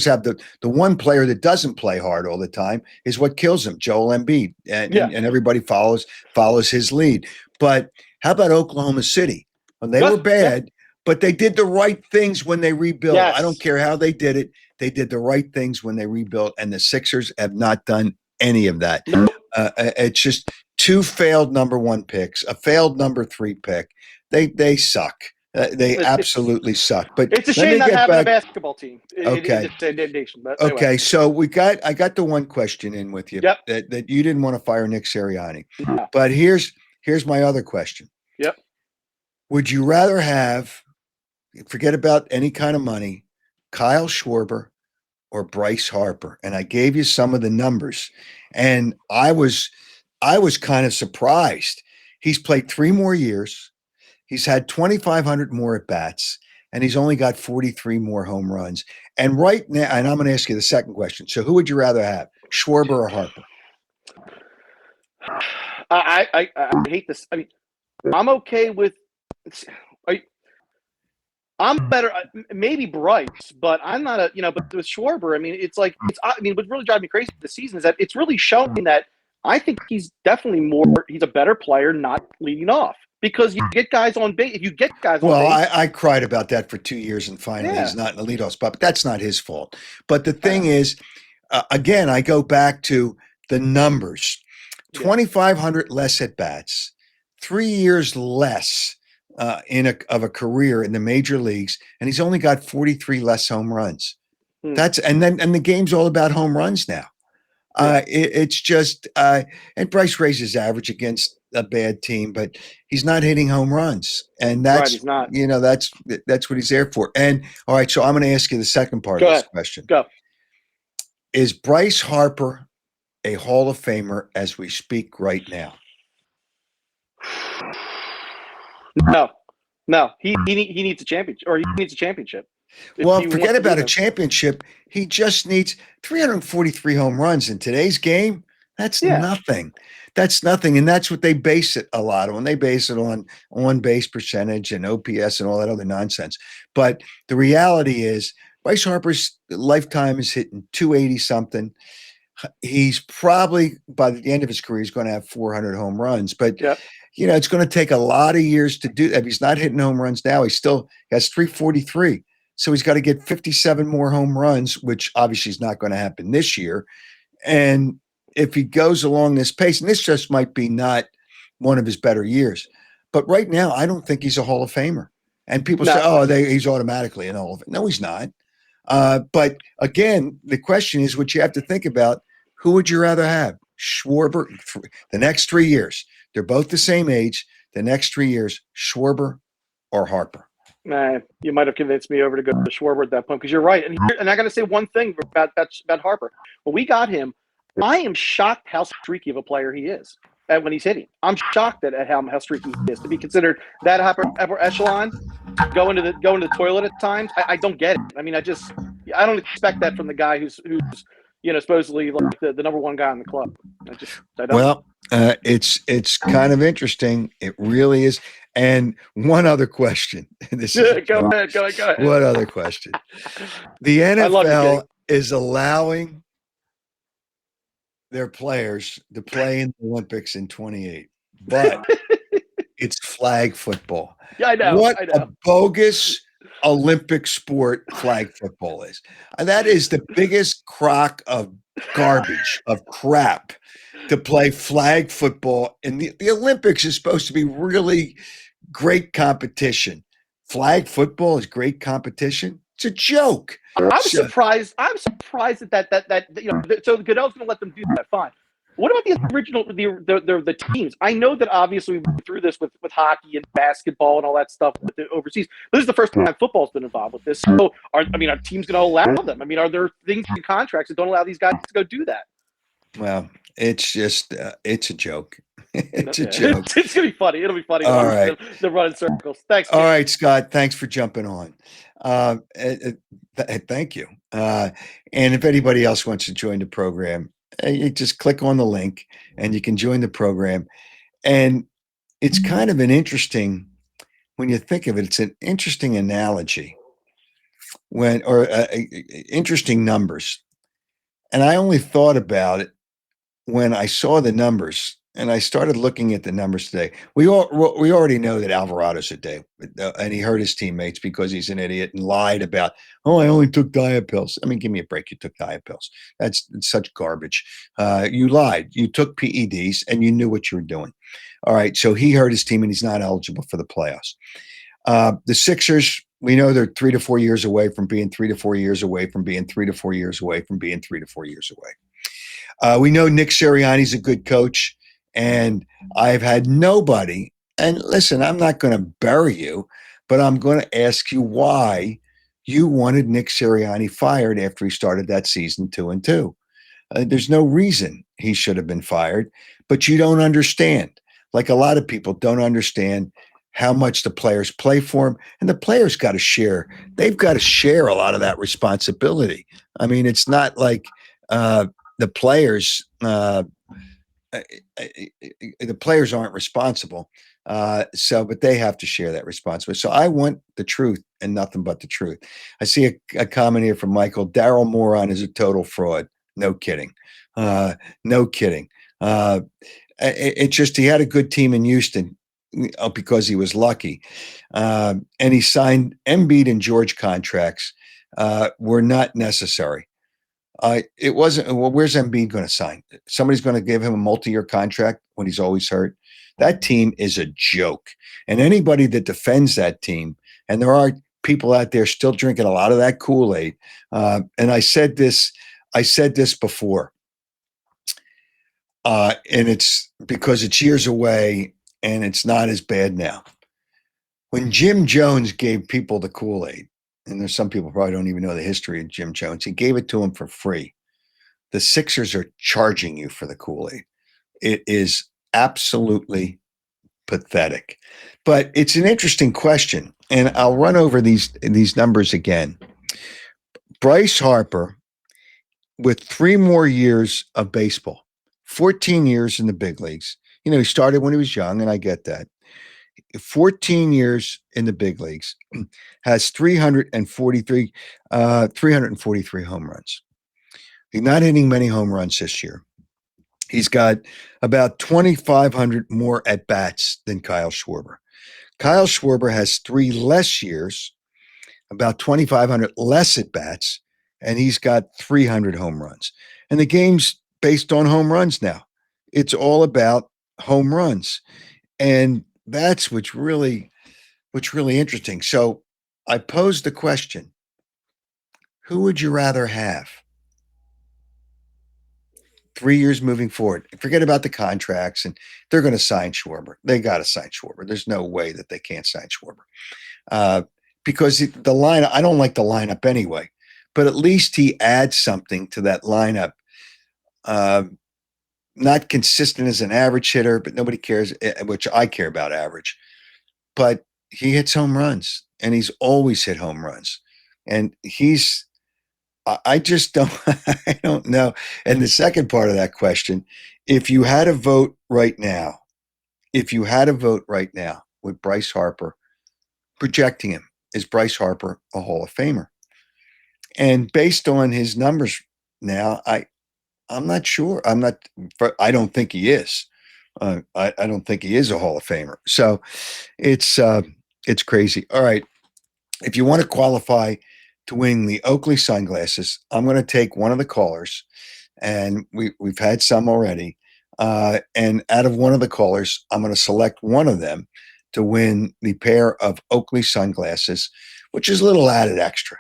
have the one player that doesn't play hard all the time is what kills them, Joel Embiid, and everybody follows his lead. But how about Oklahoma City? When they were bad. But they did the right things when they rebuilt. Yes. I don't care how they did it. They did the right things when they rebuilt, and the Sixers have not done any of that. It's just 2 failed number 1 picks, a failed number 3 pick. They suck. They absolutely suck. But it's a shame not having a basketball team. Okay. But anyway. Okay, so I got the one question in with you. Yep. That you didn't want to fire Nick Sirianni. Yeah. But here's my other question. Yep. Would you rather have, forget about any kind of money, Kyle Schwarber or Bryce Harper? And I gave you some of the numbers, and I was kind of surprised. He's played 3 more years. He's had 2,500 more at bats, and he's only got 43 more home runs. And right now, and I'm going to ask you the second question. So who would you rather have, Schwarber or Harper? I hate this. I'm okay with. I'm better, maybe Bryce, but I'm not but with Schwarber, what really drives me crazy this season is that it's really showing that I think he's definitely he's a better player not leading off because you get guys on base. If you get guys on base. Well, I cried about that for 2 years, and finally he's not in the leadoff spot, but that's not his fault. But the thing is, again, I go back to the numbers, 2,500 less at bats, 3 years less of a career in the major leagues, and he's only got 43 less home runs. Hmm. And the game's all about home runs now. It's just and Bryce raises average against a bad team, but he's not hitting home runs, and Right, that's he's not. that's what he's there for. And all right, so I'm going to ask you the second part Go of this ahead. question. Go. Is Bryce Harper a Hall of Famer as we speak right now? No. He needs a championship, or he needs a championship. If Well, he forget wants to about do a championship. He just needs 343 home runs in today's game. That's Yeah. nothing. That's nothing. And that's what they base it a lot on. They base it on base percentage and OPS and all that other nonsense. But the reality is Bryce Harper's lifetime is hitting 280 something. He's probably by the end of his career, he's going to have 400 home runs. But Yep. it's going to take a lot of years to do that. If he's not hitting home runs now, he still has 343. So he's got to get 57 more home runs, which obviously is not going to happen this year. And if he goes along this pace, and this just might be not one of his better years, but right now, I don't think he's a Hall of Famer. And people say, "Oh, he's automatically an Hall of Famer." No, he's not. But again, the question is, what you have to think about: who would you rather have, Schwarber? The next 3 years, they're both the same age. The next 3 years, Schwarber or Harper. You might have convinced me over to go to Schwarber at that point, because you're right. And I got to say one thing about Harper. When we got him, I am shocked how streaky of a player he is when he's hitting. I'm shocked at how streaky he is to be considered that upper echelon, going to the toilet at times. I don't get it. I mean, I don't expect that from the guy who's supposedly like the number one guy in the club. I don't. Well, it's kind of interesting. It really is. And one other question. This is Go ahead. What other question? The NFL is allowing their players to play in the Olympics in 28, but it's flag football. Yeah, I know. What a bogus Olympic sport flag football is. And that is the biggest crock of garbage, of crap, to play flag football. And the Olympics is supposed to be really great competition. Flag football is great competition. It's a joke. I'm surprised. I'm surprised that so Goodell's going to let them do that. Fine. What about the original the teams? I know that obviously we went through this with hockey and basketball and all that stuff with the overseas. But this is the first time football's been involved with this. So are teams going to allow them? I mean, are there things in contracts that don't allow these guys to go do that? Well, it's just it's a joke. It's a joke. It's gonna be funny. It'll be funny. All right. The run in circles. Thanks. All right, Scott. Thanks for jumping on. Thank you. And if anybody else wants to join the program, you just click on the link and you can join the program. And it's kind of an interesting, when you think of it, it's an interesting analogy interesting numbers. And I only thought about it when I saw the numbers, and I started looking at the numbers today. We already know that Alvarado's a day, and he hurt his teammates because he's an idiot and lied about, "Oh, I only took diet pills." I mean, give me a break. You took diet pills. It's such garbage. You lied. You took PEDs, and you knew what you were doing. All right, so he hurt his team, and he's not eligible for the playoffs. The Sixers, we know they're 3 to 4 years away from being 3 to 4 years away from being 3 to 4 years away from being 3 to 4 years away. We know Nick Sirianni's a good coach, and I've had nobody. And listen, I'm not going to bury you, but I'm going to ask you why you wanted Nick Sirianni fired after he started that season 2-2. There's no reason he should have been fired, but you don't understand. Like a lot of people don't understand how much the players play for him, and the players got to share. They've got to share a lot of that responsibility. I mean, it's not like the players aren't responsible. But they have to share that responsibility. So I want the truth and nothing but the truth. I see a comment here from Michael. Daryl Moron is a total fraud. No kidding. No kidding. It's just he had a good team in Houston because he was lucky. And he signed Embiid and George contracts were not necessary. It wasn't. Well, where's Embiid going to sign? Somebody's going to give him a multi-year contract when he's always hurt. That team is a joke. And anybody that defends that team, and there are people out there still drinking a lot of that Kool-Aid. And I said this before. And it's because it's years away and it's not as bad now. When Jim Jones gave people the Kool-Aid, and there's some people probably don't even know the history of Jim Jones, he gave it to them for free. The Sixers are charging you for the Kool-Aid. It is absolutely pathetic. But it's an interesting question, and I'll run over these numbers again. Bryce Harper, with 3 more years of baseball, 14 years in the big leagues. He started when he was young, and I get that. 14 years in the big leagues, has 343 home runs. He's not hitting many home runs this year. He's got about 2,500 more at-bats than Kyle Schwarber. Kyle Schwarber has 3 less years, about 2,500 less at-bats, and he's got 300 home runs. And the game's based on home runs now. It's all about home runs. And that's what's really interesting. So I posed the question, who would you rather have? 3 years moving forward. Forget about the contracts, and they're going to sign Schwarber. They got to sign Schwarber. There's no way that they can't sign Schwarber. Because the lineup, I don't like the lineup anyway, but at least he adds something to that lineup. Not consistent as an average hitter, but nobody cares, which I care about average. But he hits home runs, and he's always hit home runs. And I just don't, I don't know. And the second part of that question, if you had a vote right now with Bryce Harper, projecting him, is Bryce Harper a Hall of Famer? And based on his numbers now, I'm not sure. I don't think he is. I don't think he is a Hall of Famer. So it's crazy. All right. If you want to qualify to win the Oakley sunglasses, I'm going to take one of the callers, and we've had some already. And out of one of the callers, I'm going to select one of them to win the pair of Oakley sunglasses, which is a little added extra.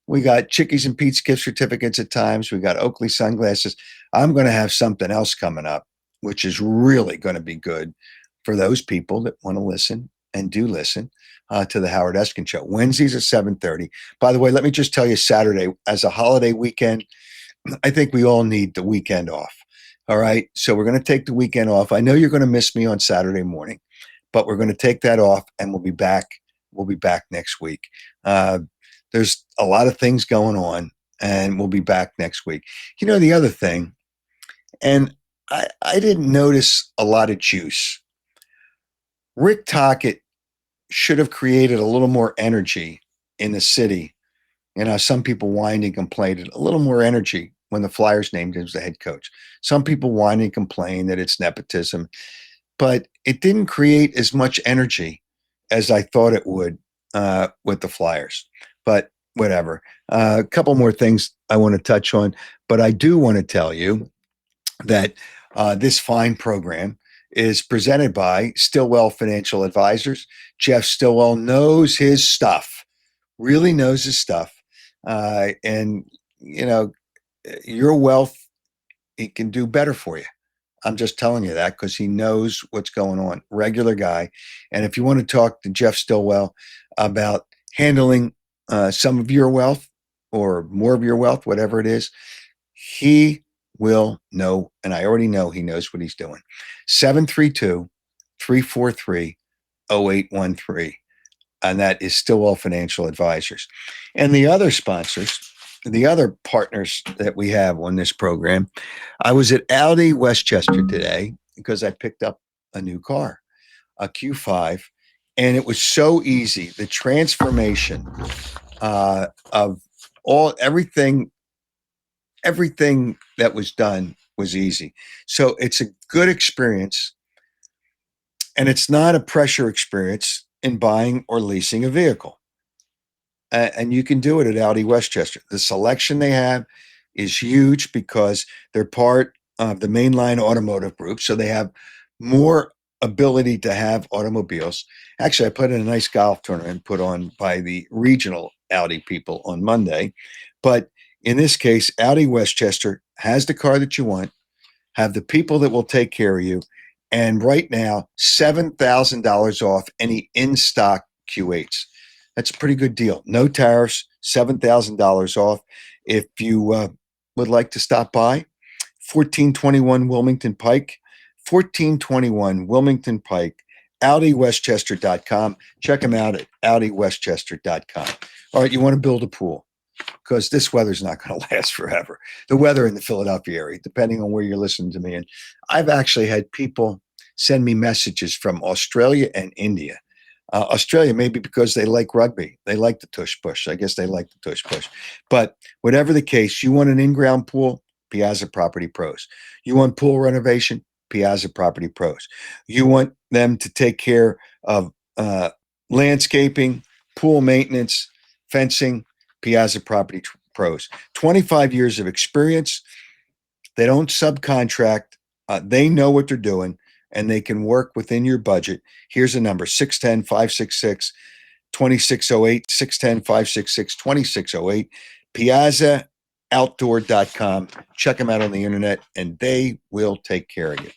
We got Chickies and Pete's gift certificates at times. We got Oakley sunglasses. I'm going to have something else coming up, which is really going to be good for those people that want to listen and do listen to the Howard Eskin Show. Wednesdays at 7:30. By the way, let me just tell you, Saturday, as a holiday weekend, I think we all need the weekend off. All right? So we're going to take the weekend off. I know you're going to miss me on Saturday morning, but we're going to take that off, and we'll be back. We'll be back next week. There's a lot of things going on, and we'll be back next week. The other thing, and I didn't notice a lot of juice. Rick Tocchet should have created a little more energy in the city. Some people whined and complained, a little more energy when the Flyers named him as the head coach. Some people whine and complain that it's nepotism, but it didn't create as much energy as I thought it would with the Flyers. But whatever. A couple more things I want to touch on, but I do want to tell you that this fine program is presented by Stillwell Financial Advisors. Jeff Stillwell knows his stuff, really knows his stuff. And, your wealth, he can do better for you. I'm just telling you that because he knows what's going on. Regular guy. And if you want to talk to Jeff Stillwell about handling some of your wealth or more of your wealth, whatever it is, he will know. And I already know he knows what he's doing. 732-343-0813. And that is Stillwell Financial Advisors. And the other sponsors, the other partners that we have on this program, I was at Audi Westchester today because I picked up a new car, a Q5, and it was so easy. The transformation of everything that was done was easy. So it's a good experience, and it's not a pressure experience in buying or leasing a vehicle. And you can do it at Audi Westchester. The selection they have is huge because they're part of the mainline automotive group. So they have more ability to have automobiles. Actually, I put in a nice golf tournament put on by the regional Audi people on Monday. But in this case, Audi Westchester has the car that you want, have the people that will take care of you. And right now, $7,000 off any in-stock Q8s. That's a pretty good deal. No tariffs, $7,000 off. If you would like to stop by, 1421 Wilmington Pike, 1421 Wilmington Pike, AudiWestchester.com. Check them out at AudiWestchester.com. All right, you want to build a pool because this weather's not going to last forever. The weather in the Philadelphia area, depending on where you're listening to me. And I've actually had people send me messages from Australia and India. Australia, maybe because they like rugby. They like the tush push. I guess they like the tush push. But whatever the case, you want an in-ground pool, Piazza Property Pros. You want pool renovation, Piazza Property Pros. You want them to take care of landscaping, pool maintenance, fencing, Piazza Property Pros. 25 years of experience. They don't subcontract. They know what they're doing, and they can work within your budget. Here's a number, 610-566-2608, 610-566-2608, piazzaoutdoor.com. Check them out on the internet, and they will take care of you.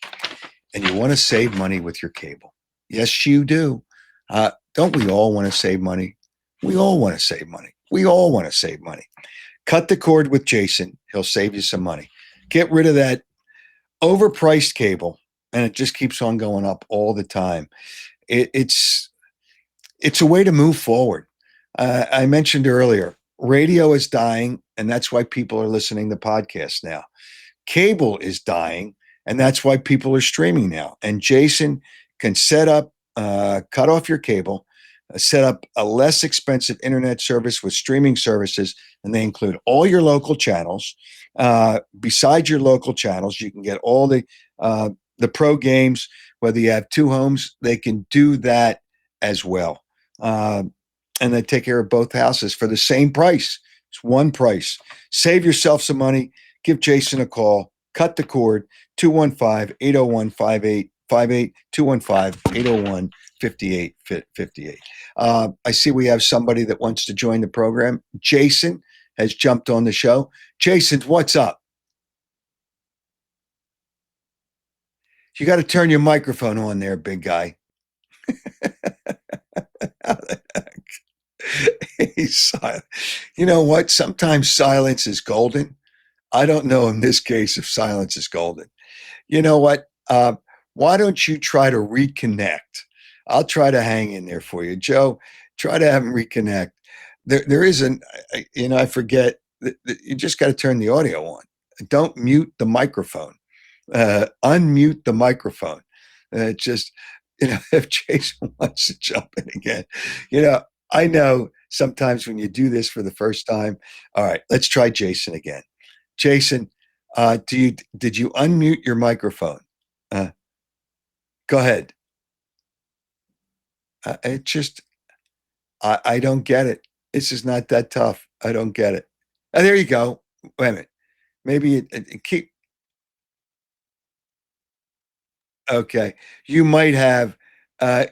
And you want to save money with your cable. Yes, you do. Don't we all want to save money? We all want to save money. We all want to save money. Cut the cord with Jason. He'll save you some money. Get rid of that overpriced cable, and it just keeps on going up all the time. It's a way to move forward. I mentioned earlier, radio is dying, and that's why people are listening to podcasts now. Cable is dying, and that's why people are streaming now. And Jason can set up, cut off your cable, set up a less expensive internet service with streaming services, and they include all your local channels. Besides your local channels, you can get all the pro games. Whether you have two homes, they can do that as well. And they take care of both houses for the same price. It's one price. Save yourself some money. Give Jason a call. Cut the cord, 215-801-5858, 215-801-5858. I see we have somebody that wants to join the program. Jason has jumped on the show. Jason, what's up? You got to turn your microphone on there, big guy. He's silent. You know what? Sometimes silence is golden. I don't know in this case if silence is golden. You know what? Why don't you try to reconnect? I'll try to hang in there for you. Joe, try to have him reconnect. There isn't, I forget, you just got to turn the audio on. Don't mute the microphone. Unmute the microphone. Just, if Jason wants to jump in again, I know sometimes when you do this for the first time. All right, let's try Jason again. Jason, did you unmute your microphone? Go ahead. I don't get it. This is not that tough. I don't get it. There you go. Wait a minute. Maybe it keep. Okay. You might have a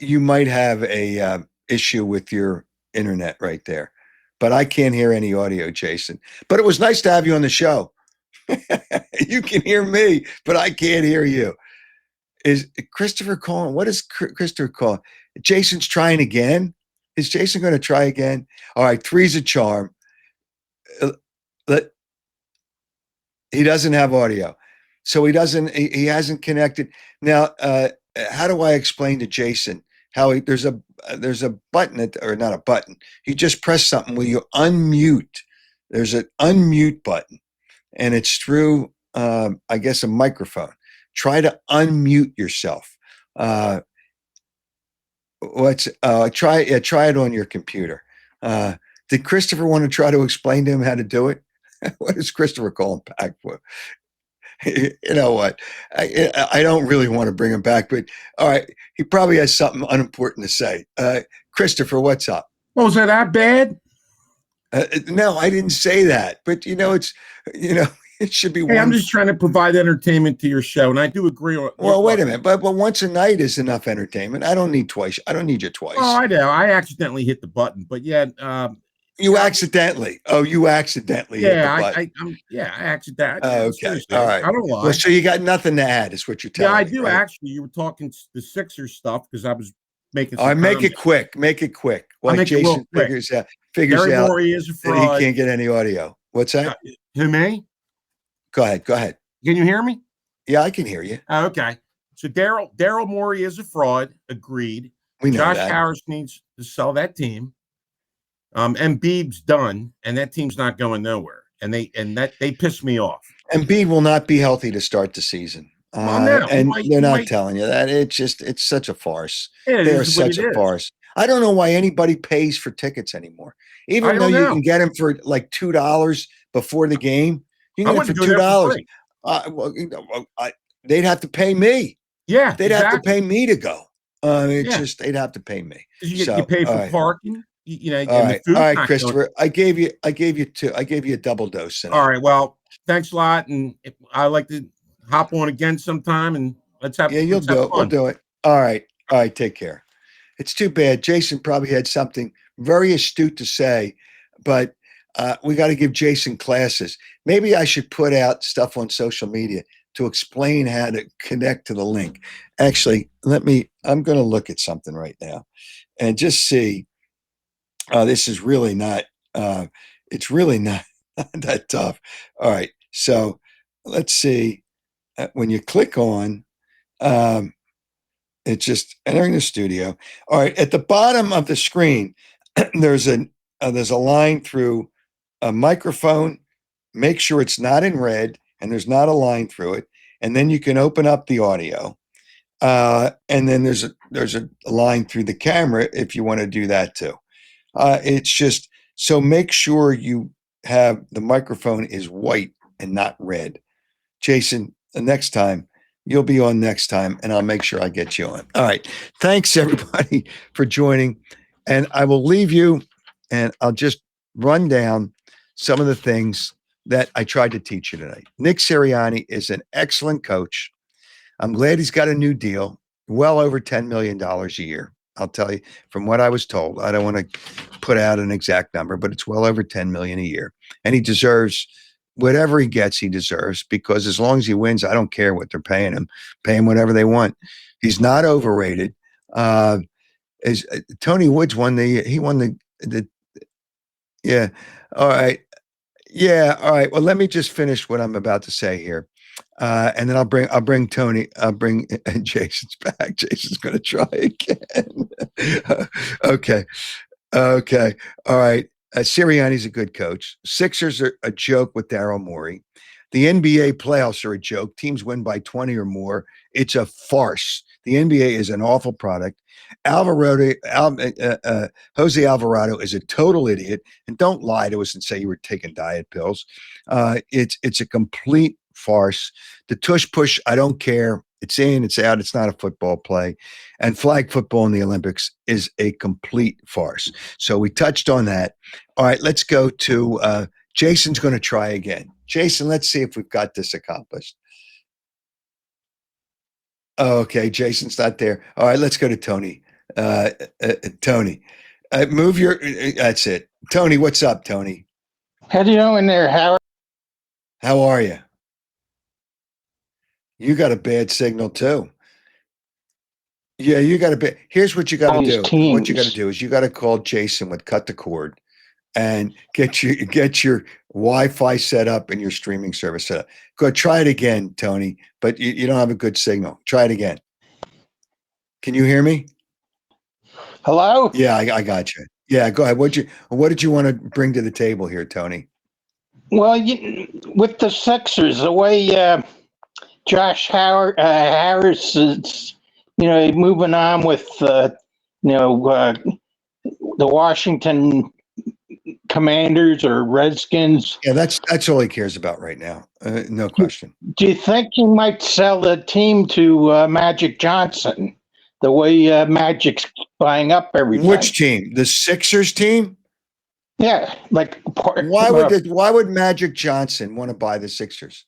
issue with your internet right there, but I can't hear any audio, Jason. But it was nice to have you on the show. You can hear me, but I can't hear you. Is Christopher calling? What is Christopher calling? Jason's trying again. Is Jason going to try again? All right, three's a charm. He doesn't have audio, so he hasn't connected. Now, how do I explain to Jason how there's a button or not a button? You just press something where you unmute. There's an unmute button, and it's through I guess a microphone. Try to unmute yourself. Try it on your computer. Did Christopher want to try to explain to him how to do it? What is Christopher calling back for? You know what? I don't really want to bring him back, but all right, he probably has something unimportant to say. Christopher, what's up? Well, is that bad? No, I didn't say that. But it's it should be Hey, I'm one. just trying to provide entertainment to your show, and I do agree on. Well, wait a minute, but once a night is enough entertainment. I don't need twice. I don't need you twice. Oh, I know. I accidentally hit the button, but yeah, You accidentally. Oh, you accidentally hit the yeah, button. I accidentally. Okay, Seriously, all right. I don't lie. Well, so you got nothing to add, is what you're telling Yeah, I me, do right? actually. You were talking the Sixers stuff because I was making. All right, Some make comments. it quick. Make it quick. I'll Like make it real Jason quick. figures Gary out Morey is a that he fraud. can't get any audio. What's that? Who, me? Go ahead. Can you hear me? Yeah, I can hear you. Oh, okay. So Daryl Morey is a fraud. Agreed. We know Josh that. Harris needs to sell that team. Embiid's done, and that team's not going nowhere. And they piss me off. Embiid will not be healthy to start the season. Well, no, And they're not might- telling you that. It's such a farce. It They're is what such it a is. farce. I don't know why anybody pays for tickets anymore. I Even though don't you know. can get them for like $2 before the game, you I can get wouldn't it go for there for $2. free. They'd have to pay me. Yeah, They'd have to pay me to go. Yeah. They'd have to pay me. 'Cause you So, pay for all right. parking. And All the right, food's all right, not Christopher. I gave you two. I gave you a double dose. Tonight. All right. Well, thanks a lot, and I like to hop on again sometime, and let's have. Yeah, you'll let's have do it. We'll fun. do it. All right. Take care. It's too bad. Jason probably had something very astute to say, but we got to give Jason classes. Maybe I should put out stuff on social media to explain how to connect to the link. Actually, I'm going to look at something right now and just see. This is really not, it's really not that tough. All right. So let's see. When you click on, it's just entering the studio. All right. At the bottom of the screen, there's a line through a microphone. Make sure it's not in red and there's not a line through it. And then you can open up the audio. And then there's a line through the camera if you want to do that too. It's just, so make sure you have the microphone is white and not red. Jason, the next time you'll be on next time, and I'll make sure I get you on. All right. Thanks everybody for joining. And I will leave you and I'll just run down some of the things that I tried to teach you tonight. Nick Sirianni is an excellent coach. I'm glad he's got a new deal, well over $10 million a year. I'll tell you from what I was told. I don't want to put out an exact number, but it's well over 10 million a year. And he deserves whatever he gets, he deserves, because as long as he wins, I don't care what they're paying him. Pay him whatever they want. He's not overrated. Tony Woods won the yeah. All right. Yeah. All right. Well, let me just finish what I'm about to say here. And then I'll bring Jason's back. Jason's going to try again. Okay. All right. Sirianni's a good coach. Sixers are a joke with Daryl Morey. The NBA playoffs are a joke. Teams win by 20 or more. It's a farce. The NBA is an awful product. Jose Alvarado is a total idiot. And don't lie to us and say you were taking diet pills. It's a complete farce. The tush push, I don't care. It's in, it's out. It's not a football play. And flag football in the Olympics is a complete farce. So we touched on that. All right, let's go to Jason's going to try again. Jason, let's see if we've got this accomplished. Okay, Jason's not there. All right, let's go to Tony. Tony, move your. That's it. Tony, what's up, Tony? How do you know in there, Howard? How are you? You got a bad signal too. Yeah, you got a bit. Here's what you got to do. What you got to do is you got to call Jason with cut the cord and get your Wi-Fi set up and your streaming service set up. Go try it again, Tony. But you don't have a good signal. Try it again. Can you hear me? Hello? Yeah, I got you. Yeah, go ahead. What did you want to bring to the table here, Tony? Well, with the Sixers, the way Josh Harris is, moving on with, the Washington Commanders or Redskins. Yeah, that's all he cares about right now. No question. Do you think he might sell the team to Magic Johnson? The way Magic's buying up everything. Which team? The Sixers team? Yeah, like Why would Magic Johnson want to buy the Sixers?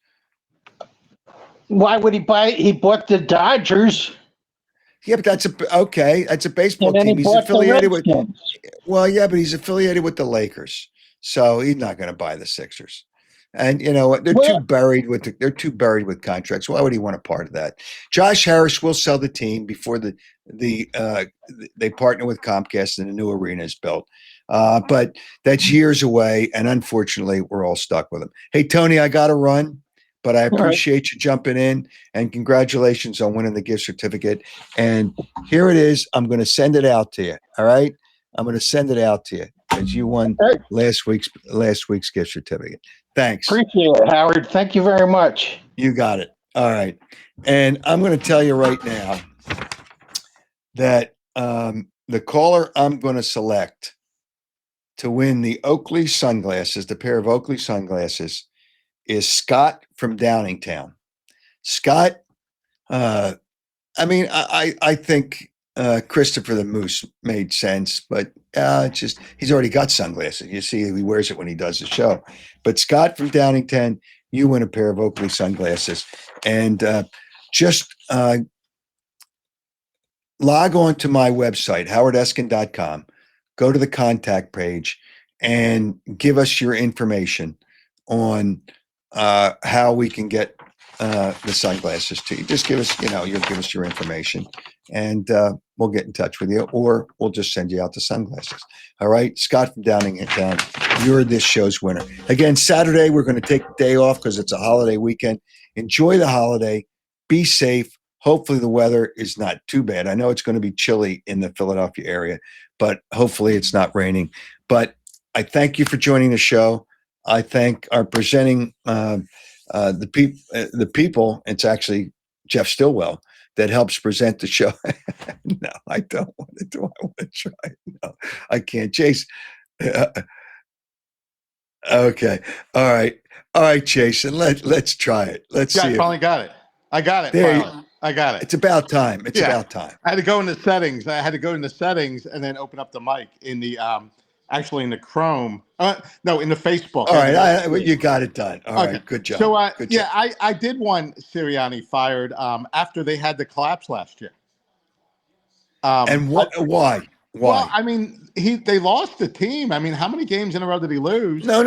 why would he buy? He bought the Dodgers, Yeah, but that's okay. That's a baseball and then he team. He's bought the affiliated with. Redskins. Well, yeah, but he's affiliated with the Lakers, so he's not going to buy the Sixers. And you know what? They're too Well, buried with contracts. Why would he want a part of that? Josh Harris will sell the team before they partner with Comcast and the new arena is built. But that's years away, and unfortunately, we're all stuck with him. Hey, Tony, I got to run, but I right. appreciate you jumping in, and congratulations on winning the gift certificate. And here it is. I'm going to send it out to you. All right, I'm going to send it out to you because you won Hey, last week's gift certificate. Thanks. appreciate it, Howard. Thank you very much. You got it. All right. And I'm going to tell you right now that the caller I'm going to select to win the Oakley sunglasses, the pair of Oakley sunglasses, is Scott from Downingtown. Scott, I think Christopher the Moose made sense, but it's just he's already got sunglasses. You see, he wears it when he does the show. But Scott from Downingtown, you win a pair of Oakley sunglasses, and just log on to my website, howardeskin.com. Go to the contact page and give us your information on how we can get the sunglasses to you. Just give us, you'll give us your information, and we'll get in touch with you, or we'll just send you out the sunglasses. All right, Scott from Downingtown, you're this show's winner. Again, Saturday we're going to take the day off because it's a holiday weekend. Enjoy the holiday. Be safe. Hopefully the weather is not too bad. I know it's going to be chilly in the Philadelphia area, but hopefully it's not raining. But I thank you for joining the show. I thank our presenting the people. It's actually Jeff Stillwell that helps present the show. No, I don't want to do. I want to try. No, I can't. Chase. Okay. All right, Jason. Let's try it. Let's Yeah, see. I finally got it. I got it. There you- Finally. I got it. It's about time. It's Yeah. about time. I had to go into settings. I had to go into settings and then open up the mic in the actually in the Chrome. No, in the Facebook. All right, you got it done. All right, Okay. good job. So Good yeah, job. I did want Sirianni fired after they had the collapse last year. And what? Why? Well, I mean, they lost the team. I mean, how many games in a row did he lose? No.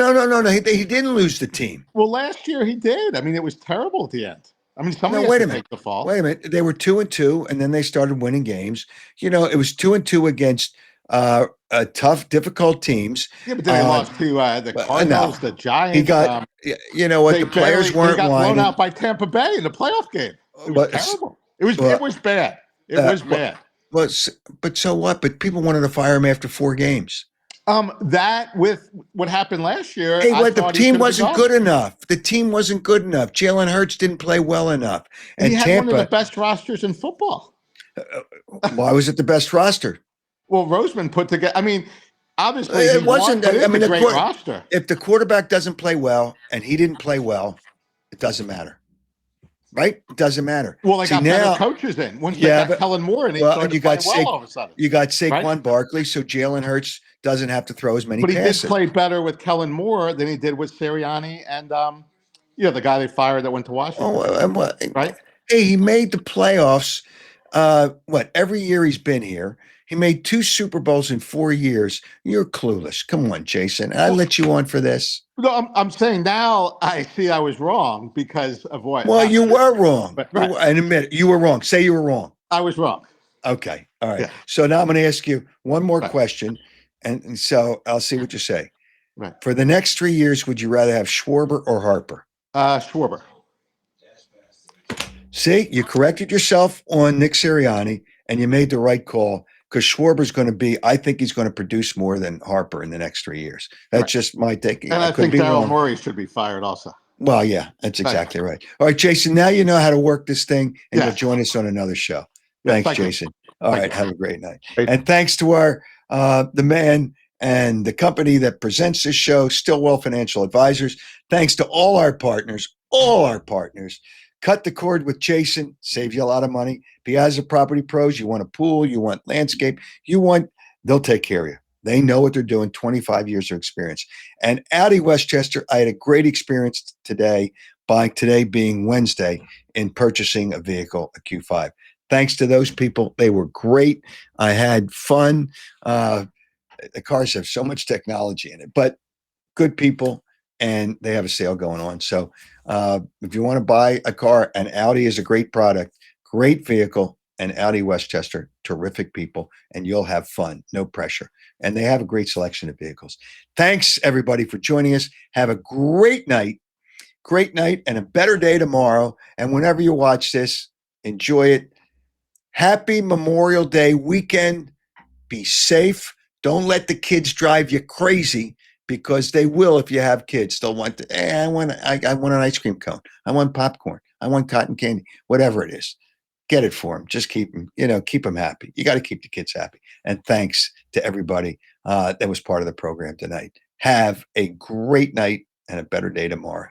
He didn't lose the team. Well, last year he did. I mean, it was terrible at the end. I mean, somebody No, has wait to a minute. take the fall. Wait a minute. They were 2-2, and then they started winning games. It was 2-2 against tough, difficult teams. Yeah, but then they lost to the Cardinals, the Giants. He got. The players weren't They got whining. blown out by Tampa Bay in the playoff game. It was terrible. It was bad. It was bad. But so what? But people wanted to fire him after 4 games. That with what happened last year. Hey, I the thought he team could've wasn't gone. good enough. The team wasn't good enough. Jalen Hurts didn't play well enough. And He had Tampa, one of the best rosters in football. why was it the best roster? Well, Roseman put together. I mean, obviously, It he wasn't. won, but I mean, it's a great roster. If the quarterback doesn't play well and he didn't play well, it doesn't matter, right? It doesn't matter. Well, they got now, better coaches in. Once they got Kellen Moore, and he started you to play got well all of a sudden. You got Saquon Right? Barkley, so Jalen Hurts doesn't have to throw as many But he passes. did play better with Kellen Moore than he did with Sirianni and the guy they fired that went to Washington. Right? Hey, he made the playoffs. Every year he's been here. He made 2 Super Bowls in 4 years. You're clueless. Come on, Jason. I let you on for this. No, I'm saying now I see I was wrong because of what. Well, you were wrong. Right. And admit it. You were wrong. Say you were wrong. I was wrong. Okay. All right. Yeah. So now I'm going to ask you one more Right. question. And so I'll see what you say. Right. For the next 3 years, would you rather have Schwarber or Harper? Schwarber. See, you corrected yourself on Nick Sirianni, and you made the right call because Schwarber's going to I think he's going to produce more than Harper in the next 3 years. That's Right. just my thinking. And I could think be Daryl wrong. Morey should be fired also. Well, yeah, that's Thank exactly right. All right, Jason, now you know how to work this thing, and Yeah. you'll join us on another show. Yeah, Thanks, thank you. Jason. All Thank right, you. have a great night. Great. And thanks to our the man and the company that presents this show, Stillwell Financial Advisors. Thanks to all our partners. Cut the cord with Jason, saves you a lot of money. Piazza Property Pros, you want a pool, you want landscape, they'll take care of you. They know what they're doing, 25 years of experience. And Audi Westchester, I had a great experience today, today being Wednesday, in purchasing a vehicle, a Q5. Thanks to those people. They were great. I had fun. The cars have so much technology in it, but good people, and they have a sale going on. So if you want to buy a car, an Audi is a great product, great vehicle, and Audi Westchester, terrific people, and you'll have fun, no pressure. And they have a great selection of vehicles. Thanks, everybody, for joining us. Have a great night, and a better day tomorrow. And whenever you watch this, enjoy it. Happy Memorial Day weekend. Be safe. Don't let the kids drive you crazy, because they will if you have kids. They'll want I want an ice cream cone. I want popcorn. I want cotton candy, whatever it is. Get it for them. Just keep them happy. You got to keep the kids happy. And thanks to everybody that was part of the program tonight. Have a great night and a better day tomorrow.